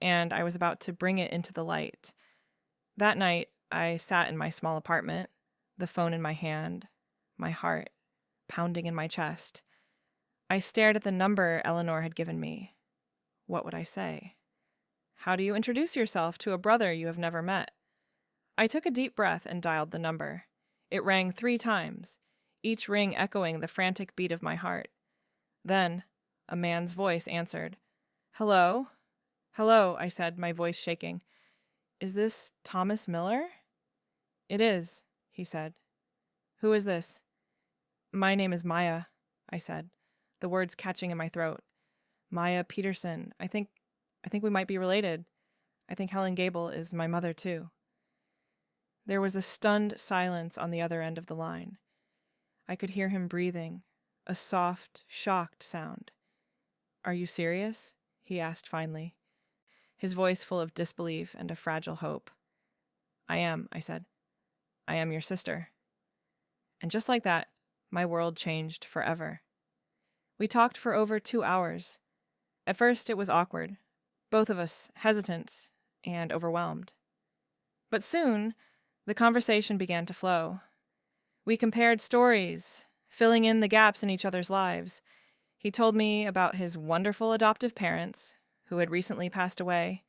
and I was about to bring it into the light. That night, I sat in my small apartment, the phone in my hand, my heart pounding in my chest. I stared at the number Eleanor had given me. What would I say? How do you introduce yourself to a brother you have never met? I took a deep breath and dialed the number. It rang 3 times, each ring echoing the frantic beat of my heart. Then, a man's voice answered. Hello? Hello, I said, my voice shaking. Is this Thomas Miller? It is, he said. Who is this? My name is Maya, I said, the words catching in my throat. Maya Peterson. I think we might be related. I think Helen Gable is my mother, too. There was a stunned silence on the other end of the line. I could hear him breathing, a soft, shocked sound. Are you serious? He asked finally, his voice full of disbelief and a fragile hope. I am, I said. I am your sister. And just like that, my world changed forever. We talked for over 2 hours. At first, it was awkward, both of us hesitant and overwhelmed. But soon, the conversation began to flow. We compared stories, filling in the gaps in each other's lives. He told me about his wonderful adoptive parents, who had recently passed away.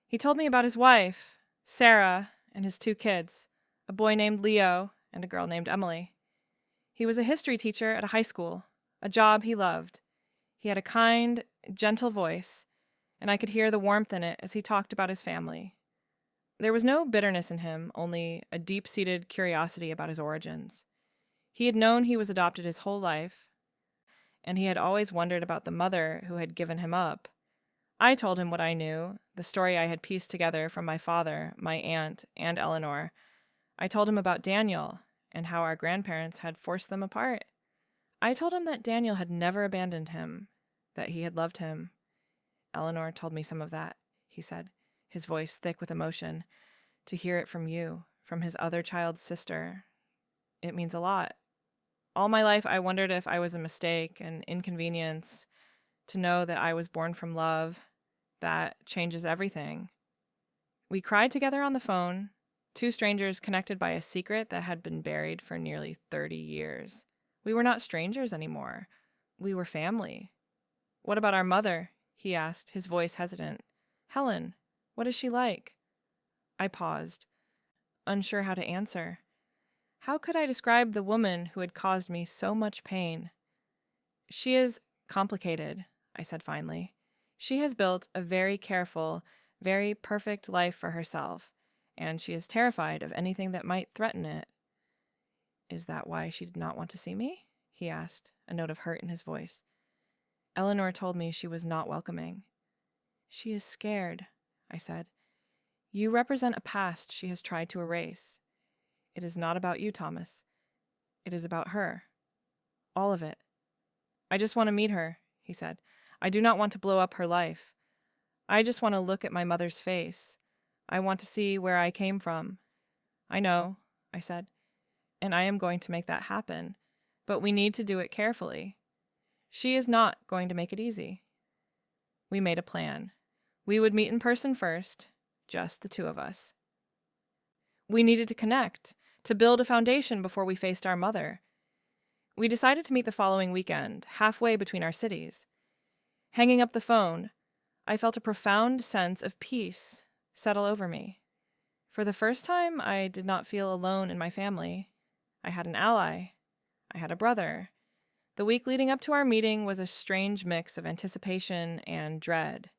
He told me about his wife, Sarah, and his 2 kids, a boy named Leo and a girl named Emily. He was a history teacher at a high school, a job he loved. He had a kind, gentle voice, and I could hear the warmth in it as he talked about his family. There was no bitterness in him, only a deep-seated curiosity about his origins. He had known he was adopted his whole life, and he had always wondered about the mother who had given him up. I told him what I knew, the story I had pieced together from my father, my aunt, and Eleanor. I told him about Daniel and how our grandparents had forced them apart. I told him that Daniel had never abandoned him, that he had loved him. Eleanor told me some of that, he said, his voice thick with emotion. To hear it from you, from his other child's sister, it means a lot. All my life I wondered if I was a mistake, an inconvenience. To know that I was born from love, that changes everything. We cried together on the phone, 2 strangers connected by a secret that had been buried for nearly 30 years. We were not strangers anymore. We were family. What about our mother? He asked, his voice hesitant. Helen, what is she like? I paused, unsure how to answer. How could I describe the woman who had caused me so much pain? She is complicated, I said finally. She has built a very careful, very perfect life for herself, and she is terrified of anything that might threaten it. Is that why she did not want to see me? He asked, a note of hurt in his voice. Eleanor told me she was not welcoming. She is scared, I said. You represent a past she has tried to erase. It is not about you, Thomas. It is about her. All of it. I just want to meet her, he said. I do not want to blow up her life. I just want to look at my mother's face. I want to see where I came from. I know, I said, and I am going to make that happen, but we need to do it carefully. She is not going to make it easy. We made a plan. We would meet in person first, just the 2 of us. We needed to connect, to build a foundation before we faced our mother. We decided to meet the following weekend, halfway between our cities. Hanging up the phone, I felt a profound sense of peace settle over me. For the first time, I did not feel alone in my family. I had an ally. I had a brother. The week leading up to our meeting was a strange mix of anticipation and dread.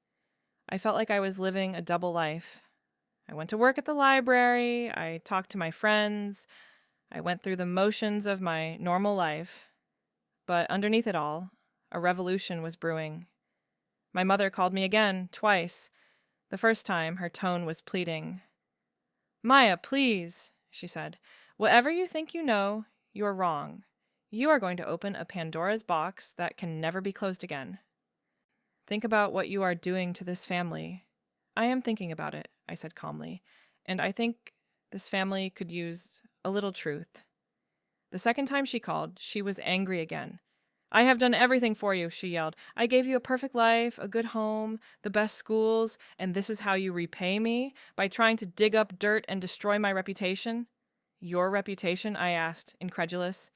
I felt like I was living a double life. I went to work at the library, I talked to my friends, I went through the motions of my normal life, but underneath it all, a revolution was brewing. My mother called me again, twice. The first time, her tone was pleading. "Maya, please," she said. "Whatever you think you know, you're wrong. You are going to open a Pandora's box that can never be closed again. Think about what you are doing to this family." "I am thinking about it," I said calmly, "and I think this family could use a little truth." The second time she called, she was angry again. "I have done everything for you," she yelled. "I gave you a perfect life, a good home, the best schools, and this is how you repay me? By trying to dig up dirt and destroy my reputation?" "Your reputation?" I asked, incredulous.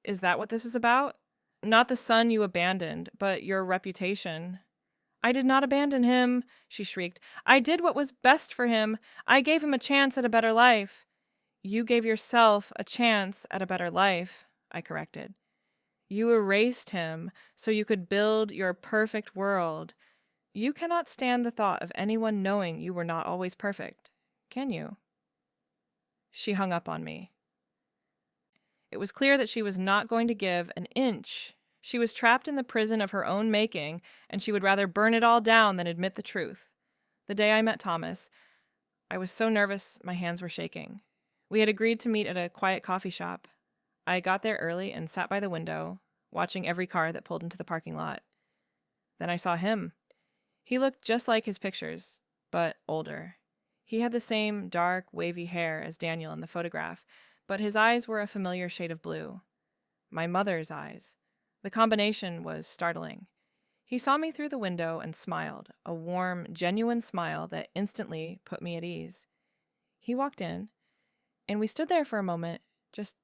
"Is that what this is about?" "Not the son you abandoned, but your reputation." "I did not abandon him," she shrieked. "I did what was best for him. I gave him a chance at a better life." "You gave yourself a chance at a better life," I corrected. "You erased him so you could build your perfect world. You cannot stand the thought of anyone knowing you were not always perfect, can you?" She hung up on me. It was clear that she was not going to give an inch. She was trapped in the prison of her own making, and she would rather burn it all down than admit the truth. The day I met Thomas, I was so nervous my hands were shaking. We had agreed to meet at a quiet coffee shop. I got there early and sat by the window, watching every car that pulled into the parking lot. Then I saw him. He looked just like his pictures, but older. He had the same dark, wavy hair as Daniel in the photograph, but his eyes were a familiar shade of blue. My mother's eyes. The combination was startling. He saw me through the window and smiled, a warm, genuine smile that instantly put me at ease. He walked in, and we stood there for a moment, just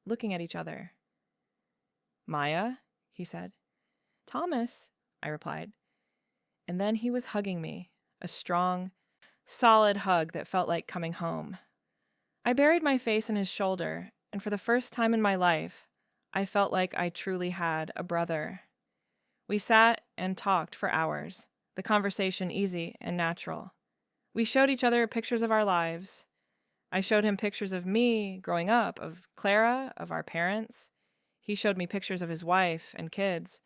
looking at each other. "Maya?" he said. "Thomas," I replied. And then he was hugging me, a strong, solid hug that felt like coming home. I buried my face in his shoulder, and for the first time in my life, I felt like I truly had a brother. We sat and talked for hours, the conversation easy and natural. We showed each other pictures of our lives. I showed him pictures of me growing up, of Clara, of our parents. He showed me pictures of his wife and kids.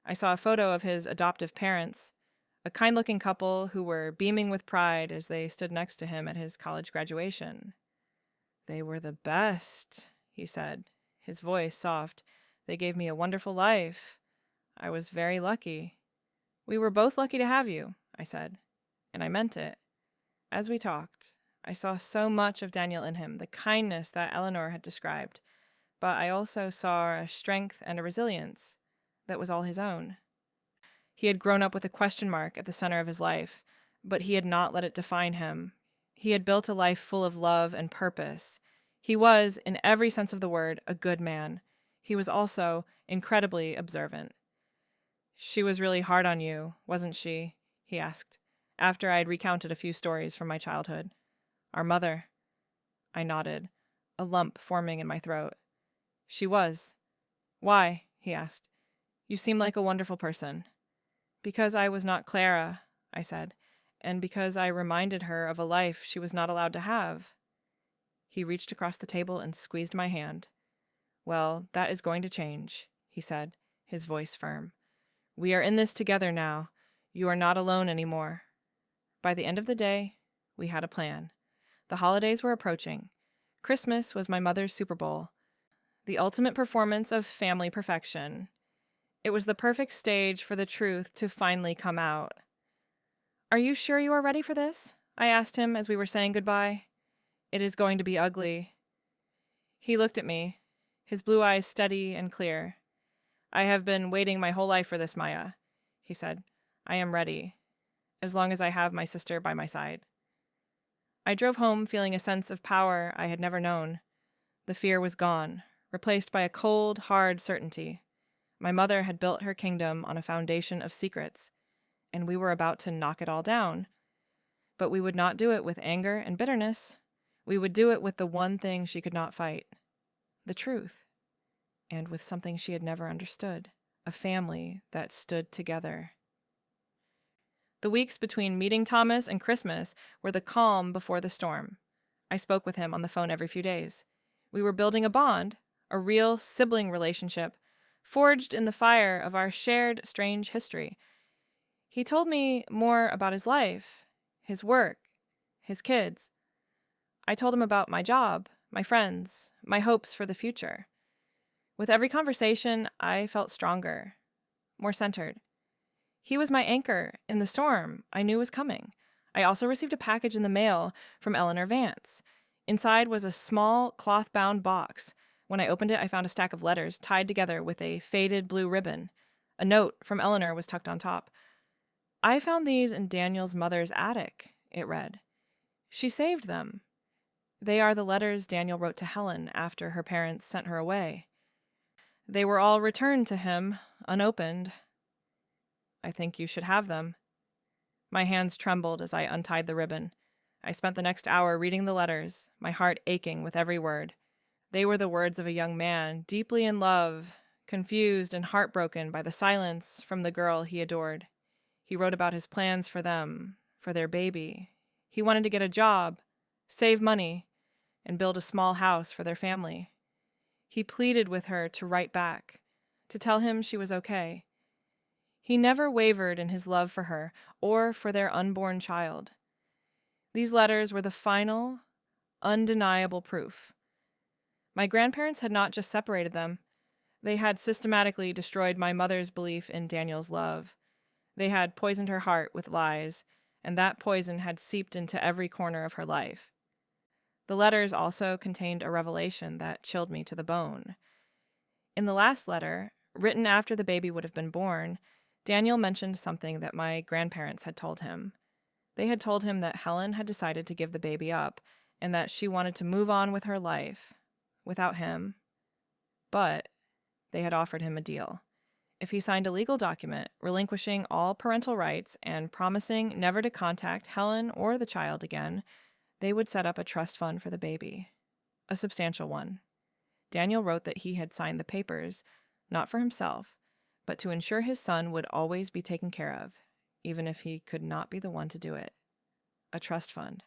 I saw a photo of his adoptive parents, a kind-looking couple who were beaming with pride as they stood next to him at his college graduation. "They were the best," he said, his voice soft. "They gave me a wonderful life. I was very lucky." "We were both lucky to have you," I said, and I meant it. As we talked, I saw so much of Daniel in him, the kindness that Eleanor had described, but I also saw a strength and a resilience that was all his own. He had grown up with a question mark at the center of his life, but he had not let it define him. He had built a life full of love and purpose. He was, in every sense of the word, a good man. He was also incredibly observant. "She was really hard on you, wasn't she?" he asked, after I had recounted a few stories from my childhood. "Our mother." I nodded, a lump forming in my throat. "She was." "Why?" he asked. "You seem like a wonderful person." "Because I was not Clara," I said, "and because I reminded her of a life she was not allowed to have." He reached across the table and squeezed my hand. "Well, that is going to change," he said, his voice firm. "We are in this together now. You are not alone anymore." By the end of the day, we had a plan. The holidays were approaching. Christmas was my mother's Super Bowl, the ultimate performance of family perfection. It was the perfect stage for the truth to finally come out. "Are you sure you are ready for this?" I asked him as we were saying goodbye. "It is going to be ugly." He looked at me, his blue eyes steady and clear. "I have been waiting my whole life for this, Maya," he said. "I am ready, as long as I have my sister by my side." I drove home feeling a sense of power I had never known. The fear was gone, replaced by a cold, hard certainty. My mother had built her kingdom on a foundation of secrets, and we were about to knock it all down. But we would not do it with anger and bitterness. We would do it with the one thing she could not fight, the truth, and with something she had never understood, a family that stood together. The weeks between meeting Thomas and Christmas were the calm before the storm. I spoke with him on the phone every few days. We were building a bond, a real sibling relationship, forged in the fire of our shared strange history. He told me more about his life, his work, his kids. I told him about my job, my friends, my hopes for the future. With every conversation, I felt stronger, more centered. He was my anchor in the storm I knew was coming. I also received a package in the mail from Eleanor Vance. Inside was a small cloth-bound box. When I opened it, I found a stack of letters tied together with a faded blue ribbon. A note from Eleanor was tucked on top. "I found these in Daniel's mother's attic," it read. "She saved them. They are the letters Daniel wrote to Helen after her parents sent her away. They were all returned to him, unopened. I think you should have them." My hands trembled as I untied the ribbon. I spent the next hour reading the letters, my heart aching with every word. They were the words of a young man, deeply in love, confused and heartbroken by the silence from the girl he adored. He wrote about his plans for them, for their baby. He wanted to get a job, save money, and build a small house for their family. He pleaded with her to write back, to tell him she was okay. He never wavered in his love for her or for their unborn child. These letters were the final, undeniable proof. My grandparents had not just separated them. They had systematically destroyed my mother's belief in Daniel's love. They had poisoned her heart with lies, and that poison had seeped into every corner of her life. The letters also contained a revelation that chilled me to the bone. In the last letter, written after the baby would have been born, Daniel mentioned something that my grandparents had told him. They had told him that Helen had decided to give the baby up and that she wanted to move on with her life without him. But they had offered him a deal. If he signed a legal document relinquishing all parental rights and promising never to contact Helen or the child again, they would set up a trust fund for the baby, a substantial one. Daniel wrote that he had signed the papers, not for himself, but to ensure his son would always be taken care of, even if he could not be the one to do it. A trust fund.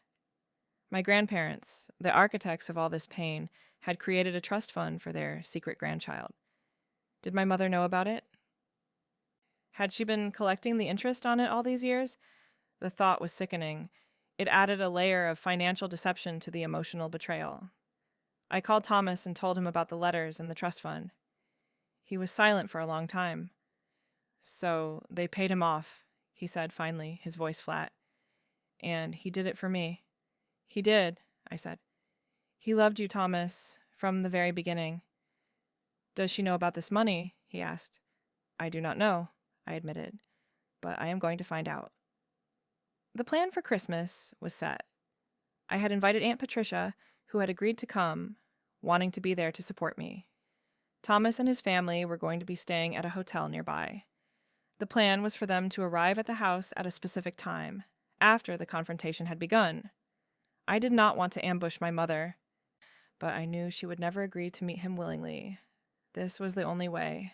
My grandparents, the architects of all this pain, had created a trust fund for their secret grandchild. Did my mother know about it? Had she been collecting the interest on it all these years? The thought was sickening. It added a layer of financial deception to the emotional betrayal. I called Thomas and told him about the letters and the trust fund. He was silent for a long time. "So they paid him off," he said finally, his voice flat. "And he did it for me." "He did," I said. "He loved you, Thomas, from the very beginning." "Does she know about this money?" he asked. "I do not know," I admitted, "but I am going to find out." The plan for Christmas was set. I had invited Aunt Patricia, who had agreed to come, wanting to be there to support me. Thomas and his family were going to be staying at a hotel nearby. The plan was for them to arrive at the house at a specific time, after the confrontation had begun. I did not want to ambush my mother, but I knew she would never agree to meet him willingly. This was the only way.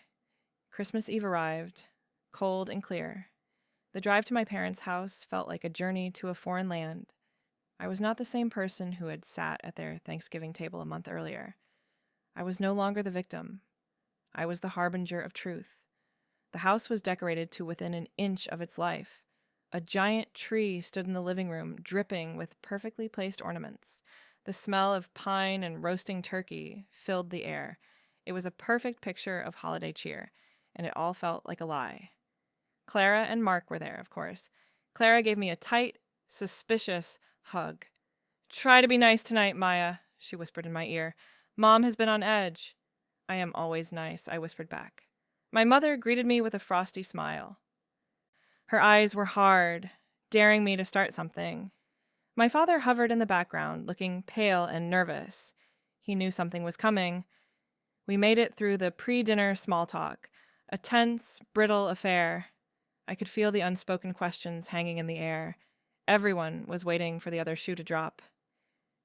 Christmas Eve arrived, cold and clear. The drive to my parents' house felt like a journey to a foreign land. I was not the same person who had sat at their Thanksgiving table a month earlier. I was no longer the victim. I was the harbinger of truth. The house was decorated to within an inch of its life. A giant tree stood in the living room, dripping with perfectly placed ornaments. The smell of pine and roasting turkey filled the air. It was a perfect picture of holiday cheer, and it all felt like a lie. Clara and Mark were there, of course. Clara gave me a tight, suspicious hug. "Try to be nice tonight, Maya," she whispered in my ear. "Mom has been on edge." "I am always nice," I whispered back. My mother greeted me with a frosty smile. Her eyes were hard, daring me to start something. My father hovered in the background, looking pale and nervous. He knew something was coming. We made it through the pre-dinner small talk, a tense, brittle affair. I could feel the unspoken questions hanging in the air. Everyone was waiting for the other shoe to drop.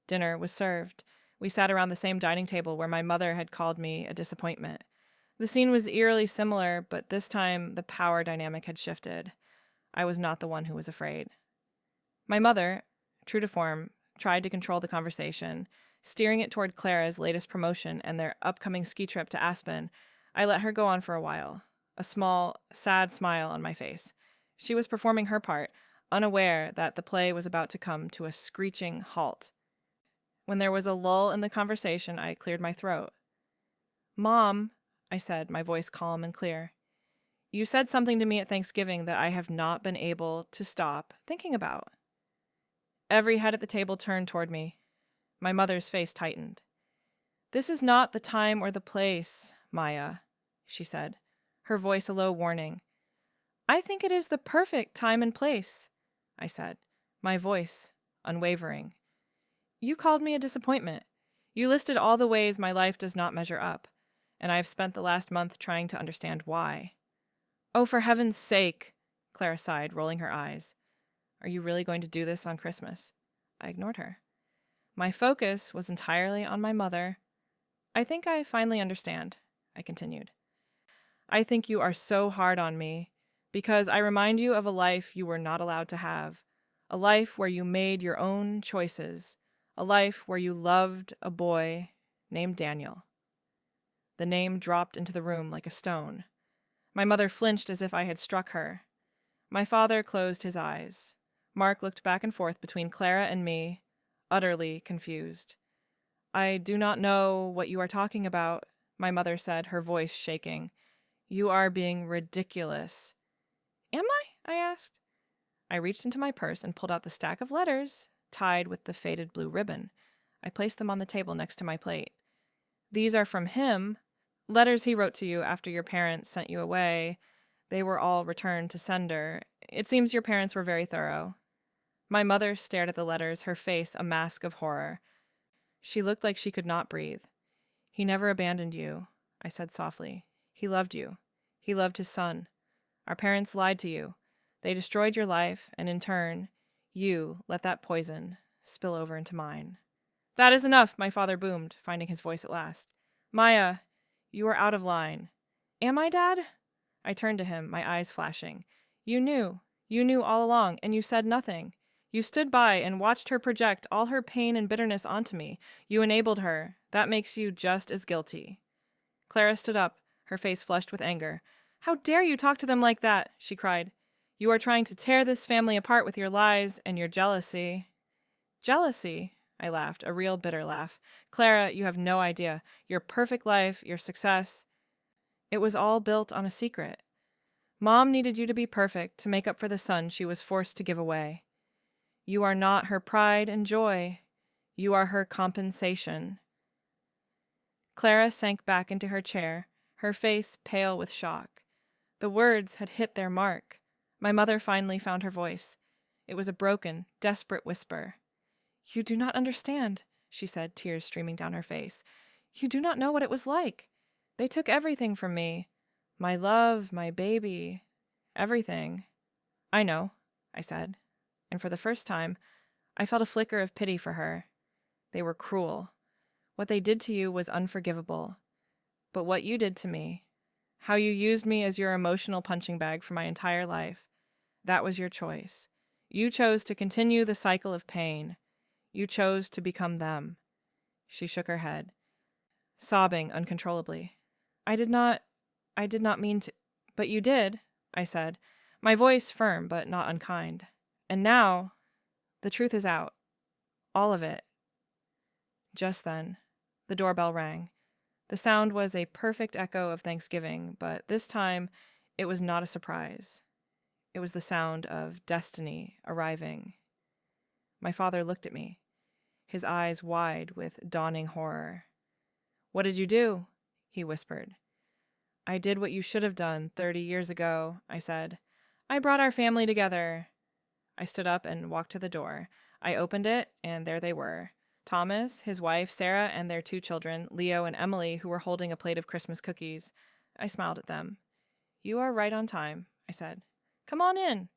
Dinner was served. We sat around the same dining table where my mother had called me a disappointment. The scene was eerily similar, but this time the power dynamic had shifted. I was not the one who was afraid. My mother, true to form, tried to control the conversation. Steering it toward Clara's latest promotion and their upcoming ski trip to Aspen, I let her go on for a while, a small, sad smile on my face. She was performing her part, unaware that the play was about to come to a screeching halt. When there was a lull in the conversation, I cleared my throat. "Mom," I said, my voice calm and clear, "you said something to me at Thanksgiving that I have not been able to stop thinking about." Every head at the table turned toward me. My mother's face tightened. "This is not the time or the place, Maya," she said, her voice a low warning. "I think it is the perfect time and place," I said, my voice unwavering. "You called me a disappointment. You listed all the ways my life does not measure up, and I have spent the last month trying to understand why." "Oh, for heaven's sake," Clara sighed, rolling her eyes. "Are you really going to do this on Christmas?" I ignored her. My focus was entirely on my mother. "I think I finally understand," I continued. "I think you are so hard on me because I remind you of a life you were not allowed to have, a life where you made your own choices, a life where you loved a boy named Daniel." The name dropped into the room like a stone. My mother flinched as if I had struck her. My father closed his eyes. Mark looked back and forth between Clara and me, utterly confused. "I do not know what you are talking about," my mother said, her voice shaking. "You are being ridiculous." "Am I?" I asked. I reached into my purse and pulled out the stack of letters tied with the faded blue ribbon. I placed them on the table next to my plate. "These are from him. Letters he wrote to you after your parents sent you away. They were all returned to sender. It seems your parents were very thorough." My mother stared at the letters, her face a mask of horror. She looked like she could not breathe. "He never abandoned you," I said softly. "He loved you. He loved his son. Our parents lied to you. They destroyed your life, and in turn, you let that poison spill over into mine." "That is enough," my father boomed, finding his voice at last. "Maya, you are out of line." "Am I, Dad?" I turned to him, my eyes flashing. You knew all along, and you said nothing. You stood by and watched her project all her pain and bitterness onto me. You enabled her. That makes you just as guilty." Clara stood up, her face flushed with anger. "How dare you talk to them like that?" she cried. "You are trying to tear this family apart with your lies and your jealousy." "Jealousy?" I laughed, a real bitter laugh. "Clara, you have no idea. Your perfect life, your success, it was all built on a secret. Mom needed you to be perfect to make up for the son she was forced to give away. You are not her pride and joy. You are her compensation." Clara sank back into her chair, her face pale with shock. The words had hit their mark. My mother finally found her voice. It was a broken, desperate whisper. "You do not understand," she said, tears streaming down her face. "You do not know what it was like. They took everything from me. My love, my baby, everything." "I know," I said, and for the first time, I felt a flicker of pity for her. They were cruel. What they did to you was unforgivable. But what you did to me, how you used me as your emotional punching bag for my entire life, that was your choice. You chose to continue the cycle of pain. You chose to become them." She shook her head, sobbing uncontrollably. I did not mean to." "But you did," I said, my voice firm but not unkind. "And now, the truth is out. All of it." Just then, the doorbell rang. The sound was a perfect echo of Thanksgiving, but this time, it was not a surprise. It was the sound of destiny arriving. My father looked at me, his eyes wide with dawning horror. "What did you do?" he whispered. "I did what you should have done 30 years ago," I said. "I brought our family together." I stood up and walked to the door. I opened it, and there they were. Thomas, his wife, Sarah, and their 2 children, Leo and Emily, who were holding a plate of Christmas cookies. I smiled at them. "You are right on time," I said. "Come on in."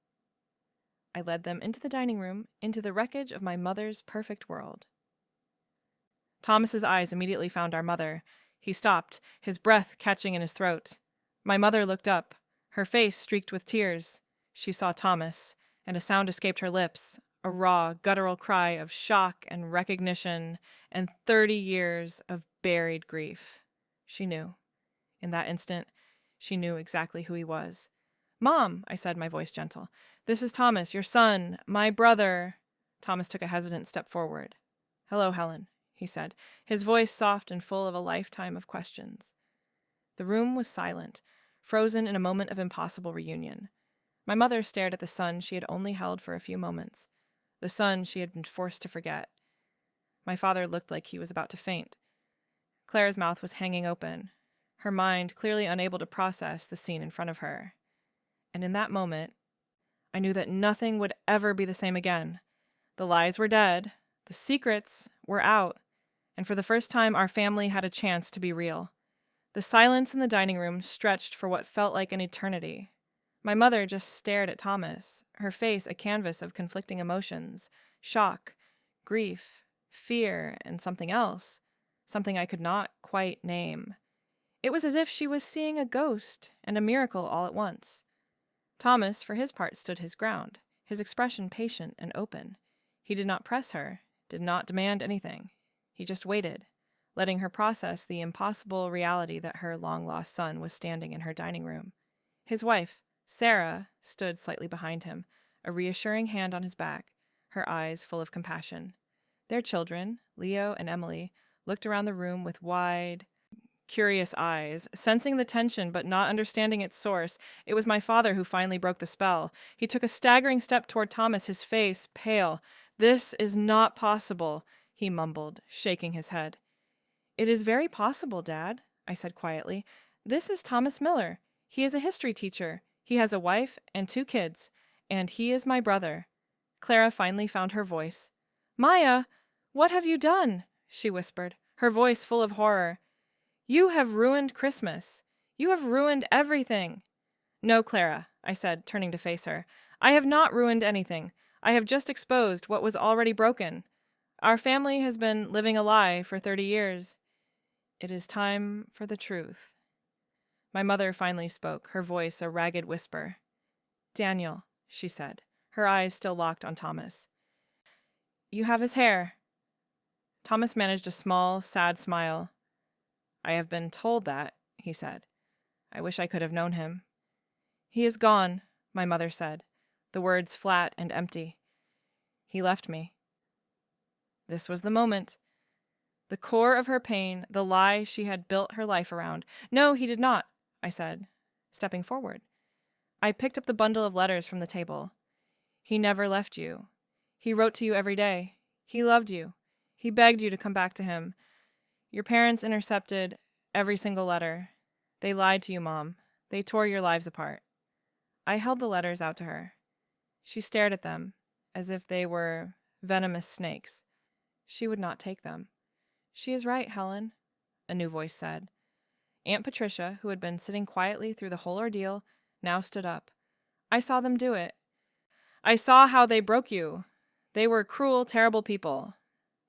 I led them into the dining room, into the wreckage of my mother's perfect world. Thomas's eyes immediately found our mother. He stopped, his breath catching in his throat. My mother looked up, her face streaked with tears. She saw Thomas, and a sound escaped her lips, a raw, guttural cry of shock and recognition and 30 years of buried grief. She knew. In that instant, she knew exactly who he was. "Mom," I said, my voice gentle. "This is Thomas, your son, my brother." Thomas took a hesitant step forward. "Hello, Helen," he said, his voice soft and full of a lifetime of questions. The room was silent, frozen in a moment of impossible reunion. My mother stared at the son she had only held for a few moments, the son she had been forced to forget. My father looked like he was about to faint. Clara's mouth was hanging open, her mind clearly unable to process the scene in front of her. And in that moment, I knew that nothing would ever be the same again. The lies were dead, the secrets were out, and for the first time our family had a chance to be real. The silence in the dining room stretched for what felt like an eternity. My mother just stared at Thomas, her face a canvas of conflicting emotions, shock, grief, fear, and something else, something I could not quite name. It was as if she was seeing a ghost and a miracle all at once. Thomas, for his part, stood his ground, his expression patient and open. He did not press her, did not demand anything. He just waited, letting her process the impossible reality that her long-lost son was standing in her dining room. His wife, Sarah, stood slightly behind him, a reassuring hand on his back, her eyes full of compassion. Their children, Leo and Emily, looked around the room with wide, curious eyes, sensing the tension but not understanding its source. It was my father who finally broke the spell. He took a staggering step toward Thomas, his face pale. "This is not possible," he mumbled, shaking his head. "It is very possible, Dad," I said quietly. "This is Thomas Miller. He is a history teacher. He has a wife and 2 kids, and he is my brother." Clara finally found her voice. "Maya, what have you done?" she whispered, her voice full of horror. "You have ruined Christmas. You have ruined everything." "No, Clara," I said, turning to face her. "I have not ruined anything. I have just exposed what was already broken. Our family has been living a lie for 30 years. It is time for the truth." My mother finally spoke, her voice a ragged whisper. "Daniel," she said, her eyes still locked on Thomas. "You have his hair." Thomas managed a small, sad smile. "I have been told that," he said. "I wish I could have known him." "He is gone," my mother said, the words flat and empty. "He left me." This was the moment. The core of her pain, the lie she had built her life around. "No, he did not," I said, stepping forward. I picked up the bundle of letters from the table. "He never left you. He wrote to you every day. He loved you. He begged you to come back to him. Your parents intercepted every single letter. They lied to you, Mom. They tore your lives apart." I held the letters out to her. She stared at them, as if they were venomous snakes. She would not take them. "She is right, Helen," a new voice said. Aunt Patricia, who had been sitting quietly through the whole ordeal, now stood up. "I saw them do it. I saw how they broke you. They were cruel, terrible people.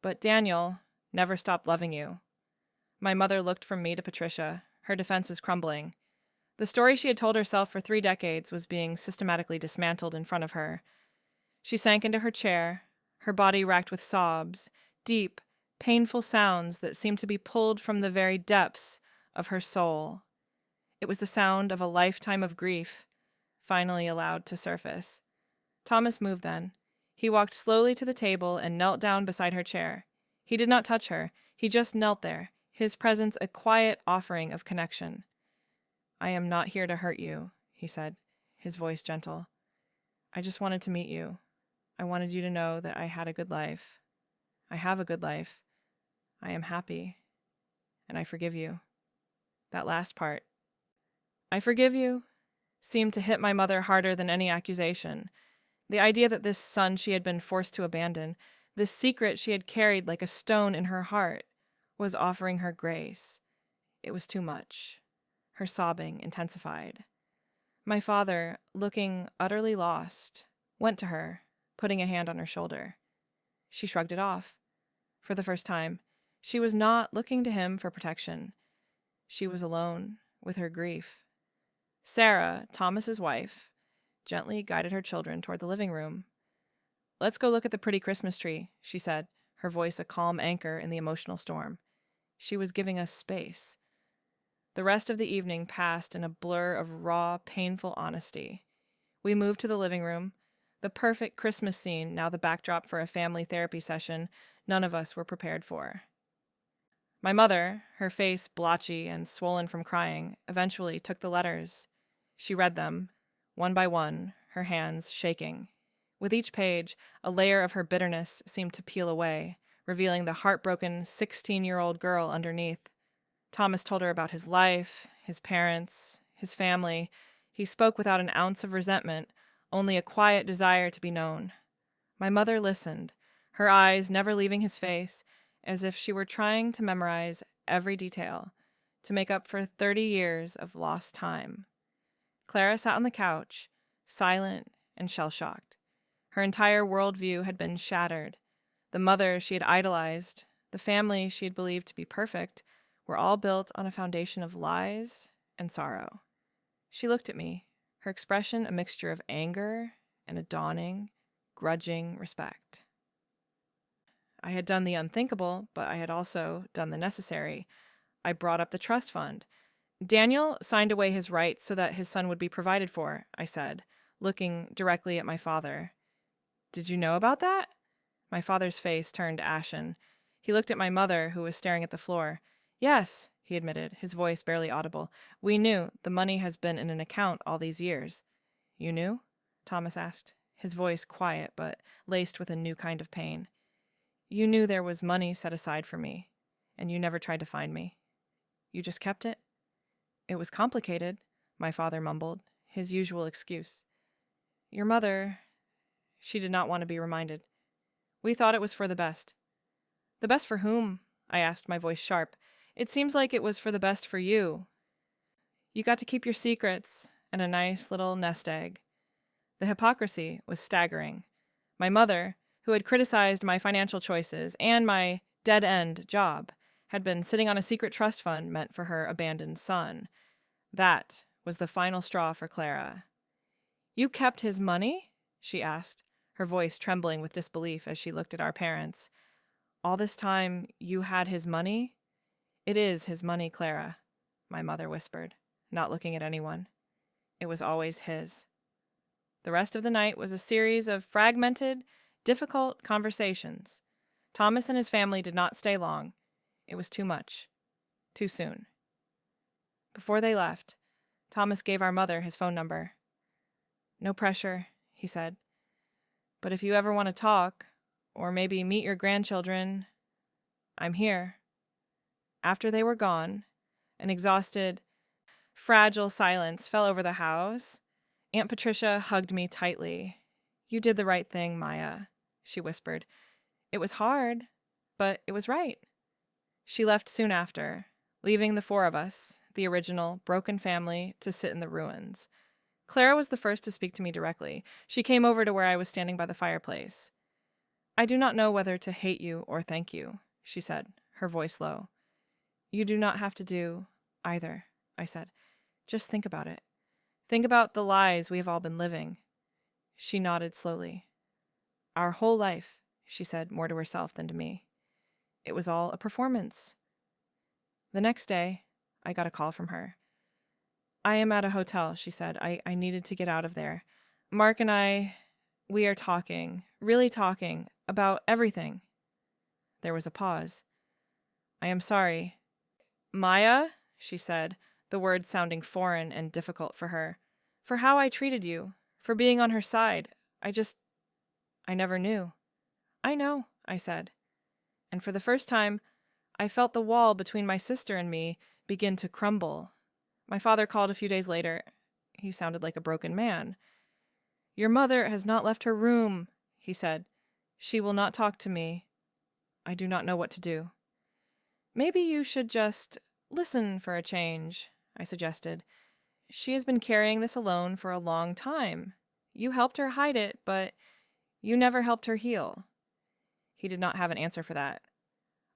But Daniel never stopped loving you." My mother looked from me to Patricia, her defenses crumbling. The story she had told herself for 3 decades was being systematically dismantled in front of her. She sank into her chair, her body racked with sobs, deep, painful sounds that seemed to be pulled from the very depths of her soul. It was the sound of a lifetime of grief, finally allowed to surface. Thomas moved then. He walked slowly to the table and knelt down beside her chair. He did not touch her. He just knelt there, his presence a quiet offering of connection. "I am not here to hurt you," he said, his voice gentle. "I just wanted to meet you. I wanted you to know that I had a good life. I have a good life. I am happy. And I forgive you." That last part, "I forgive you," seemed to hit my mother harder than any accusation. The idea that this son she had been forced to abandon, this secret she had carried like a stone in her heart, was offering her grace. It was too much. Her sobbing intensified. My father, looking utterly lost, went to her, putting a hand on her shoulder. She shrugged it off. For the first time, she was not looking to him for protection. She was alone with her grief. Sarah, Thomas's wife, gently guided her children toward the living room. Let's go look at the pretty Christmas tree, she said, her voice a calm anchor in the emotional storm. She was giving us space. The rest of the evening passed in a blur of raw, painful honesty. We moved to the living room, the perfect Christmas scene, now the backdrop for a family therapy session none of us were prepared for. My mother, her face blotchy and swollen from crying, eventually took the letters. She read them, one by one, her hands shaking. With each page, a layer of her bitterness seemed to peel away, revealing the heartbroken 16-year-old girl underneath. Thomas told her about his life, his parents, his family. He spoke without an ounce of resentment, only a quiet desire to be known. My mother listened, her eyes never leaving his face, as if she were trying to memorize every detail, to make up for 30 years of lost time. Clara sat on the couch, silent and shell-shocked. Her entire worldview had been shattered. The mother she had idolized, the family she had believed to be perfect, were all built on a foundation of lies and sorrow. She looked at me, her expression a mixture of anger and a dawning, grudging respect. I had done the unthinkable, but I had also done the necessary. I brought up the trust fund. Daniel signed away his rights so that his son would be provided for, I said, looking directly at my father. Did you know about that? My father's face turned ashen. He looked at my mother, who was staring at the floor. Yes, he admitted, his voice barely audible. We knew. The money has been in an account all these years. You knew? Thomas asked, his voice quiet but laced with a new kind of pain. You knew there was money set aside for me, and you never tried to find me. You just kept it? It was complicated, my father mumbled, his usual excuse. Your mother, she did not want to be reminded. We thought it was for the best. The best for whom? I asked, my voice sharp. It seems like it was for the best for you. You got to keep your secrets and a nice little nest egg. The hypocrisy was staggering. My mother, who had criticized my financial choices and my dead-end job, had been sitting on a secret trust fund meant for her abandoned son. That was the final straw for Clara. You kept his money? She asked, her voice trembling with disbelief as she looked at our parents. All this time you had his money? It is his money, Clara, my mother whispered, not looking at anyone. It was always his. The rest of the night was a series of fragmented, difficult conversations. Thomas and his family did not stay long. It was too much. Too soon. Before they left, Thomas gave our mother his phone number. No pressure, he said. But if you ever want to talk, or maybe meet your grandchildren, I'm here. After they were gone, an exhausted, fragile silence fell over the house. Aunt Patricia hugged me tightly. You did the right thing, Maya, she whispered. It was hard, but it was right. She left soon after, leaving the four of us, the original, broken family, to sit in the ruins. Clara was the first to speak to me directly. She came over to where I was standing by the fireplace. I do not know whether to hate you or thank you, she said, her voice low. You do not have to do either, I said. Just think about it. Think about the lies we have all been living. She nodded slowly. Our whole life, she said, more to herself than to me. It was all a performance. The next day, I got a call from her. I am at a hotel, she said. I needed to get out of there. Mark and we are talking, really talking, about everything. There was a pause. I am sorry. Maya, she said, the words sounding foreign and difficult for her. For how I treated you, for being on her side. I never knew. I know, I said. And for the first time, I felt the wall between my sister and me begin to crumble. My father called a few days later. He sounded like a broken man. Your mother has not left her room, he said. She will not talk to me. I do not know what to do. Maybe you should just listen for a change, I suggested. She has been carrying this alone for a long time. You helped her hide it, but you never helped her heal. He did not have an answer for that.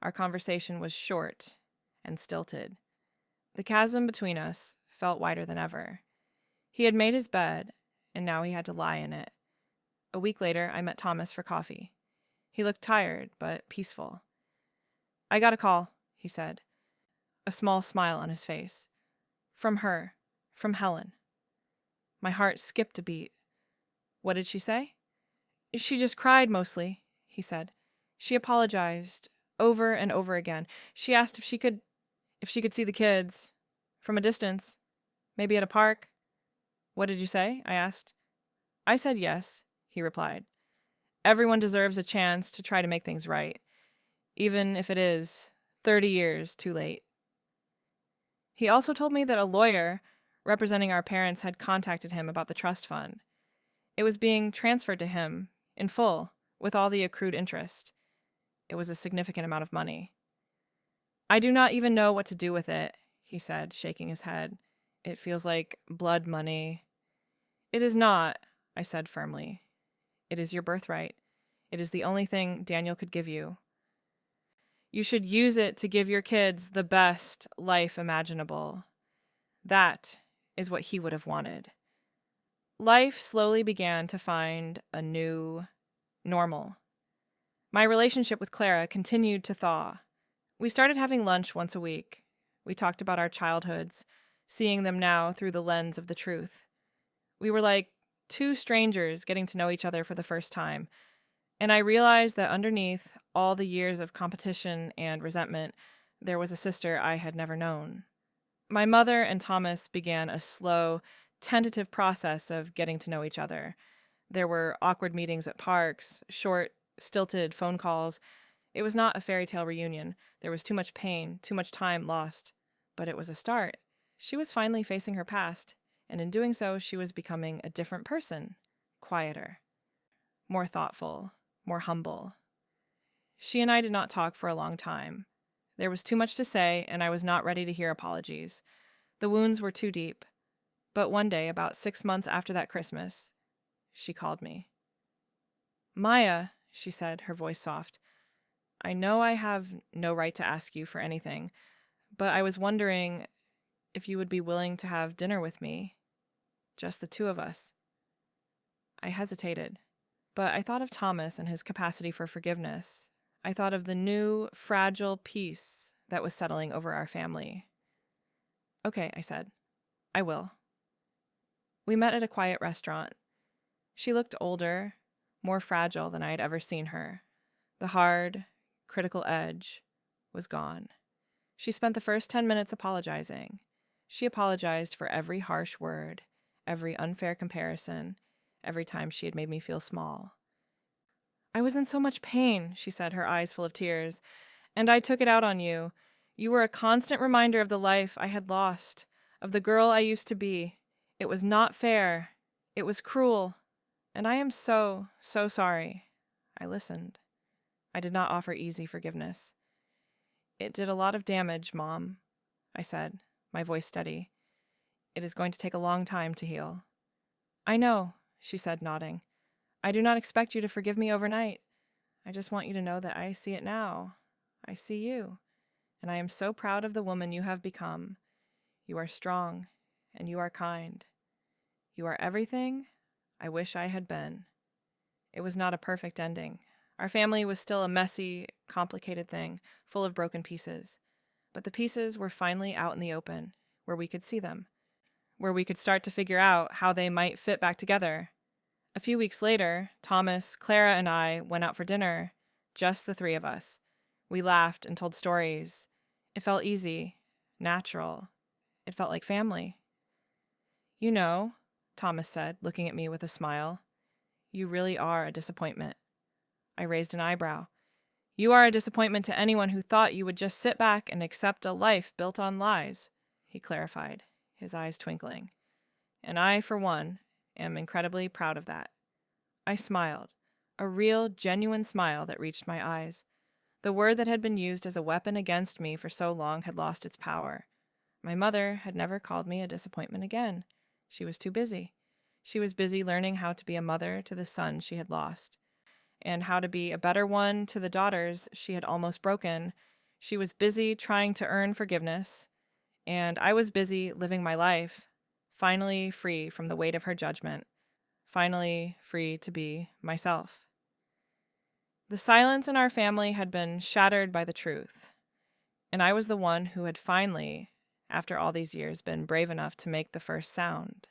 Our conversation was short and stilted. The chasm between us felt wider than ever. He had made his bed, and now he had to lie in it. A week later, I met Thomas for coffee. He looked tired, but peaceful. I got a call, he said, a small smile on his face. From her, from Helen. My heart skipped a beat. What did she say? She just cried mostly, he said. She apologized over and over again. She asked if she could see the kids from a distance, maybe at a park. What did you say? I asked. I said yes, he replied. Everyone deserves a chance to try to make things right, even if it is 30 years too late. He also told me that a lawyer representing our parents had contacted him about the trust fund. It was being transferred to him in full, with all the accrued interest. It was a significant amount of money. I do not even know what to do with it, he said, shaking his head. It feels like blood money. It is not, I said firmly. It is your birthright. It is the only thing Daniel could give you. You should use it to give your kids the best life imaginable. That is what he would have wanted. Life slowly began to find a new normal. My relationship with Clara continued to thaw. We started having lunch once a week. We talked about our childhoods, seeing them now through the lens of the truth. We were like two strangers getting to know each other for the first time, and I realized that underneath all the years of competition and resentment, there was a sister I had never known. My mother and Thomas began a slow, tentative process of getting to know each other. There were awkward meetings at parks, short, stilted phone calls. It was not a fairy tale reunion. There was too much pain, too much time lost. But it was a start. She was finally facing her past, and in doing so, she was becoming a different person, quieter, more thoughtful, more humble. She and I did not talk for a long time. There was too much to say, and I was not ready to hear apologies. The wounds were too deep. But one day, about 6 months after that Christmas, she called me. Maya, she said, her voice soft, I know I have no right to ask you for anything, but I was wondering if you would be willing to have dinner with me, just the two of us. I hesitated, but I thought of Thomas and his capacity for forgiveness. I thought of the new, fragile peace that was settling over our family. Okay, I said, I will. We met at a quiet restaurant. She looked older, more fragile than I had ever seen her. The hard, critical edge was gone. She spent the first 10 minutes apologizing. She apologized for every harsh word, every unfair comparison, every time she had made me feel small. I was in so much pain, she said, her eyes full of tears, and I took it out on you. You were a constant reminder of the life I had lost, of the girl I used to be. It was not fair. It was cruel. And I am so, so sorry. I listened. I did not offer easy forgiveness. It did a lot of damage, Mom, I said, my voice steady. It is going to take a long time to heal. I know, she said, nodding. I do not expect you to forgive me overnight. I just want you to know that I see it now. I see you. And I am so proud of the woman you have become. You are strong, and you are kind. You are everything I wish I had been. It was not a perfect ending. Our family was still a messy, complicated thing, full of broken pieces. But the pieces were finally out in the open, where we could see them, where we could start to figure out how they might fit back together. A few weeks later, Thomas, Clara, and I went out for dinner, just the three of us. We laughed and told stories. It felt easy, natural. It felt like family. You know, Thomas said, looking at me with a smile, you really are a disappointment. I raised an eyebrow. You are a disappointment to anyone who thought you would just sit back and accept a life built on lies, he clarified, his eyes twinkling. And I, for one, am incredibly proud of that. I smiled, a real, genuine smile that reached my eyes. The word that had been used as a weapon against me for so long had lost its power. My mother had never called me a disappointment again. She was too busy. She was busy learning how to be a mother to the son she had lost, and how to be a better one to the daughters she had almost broken. She was busy trying to earn forgiveness, and I was busy living my life, finally free from the weight of her judgment, finally free to be myself. The silence in our family had been shattered by the truth, and I was the one who had finally, after all these years, been brave enough to make the first sound.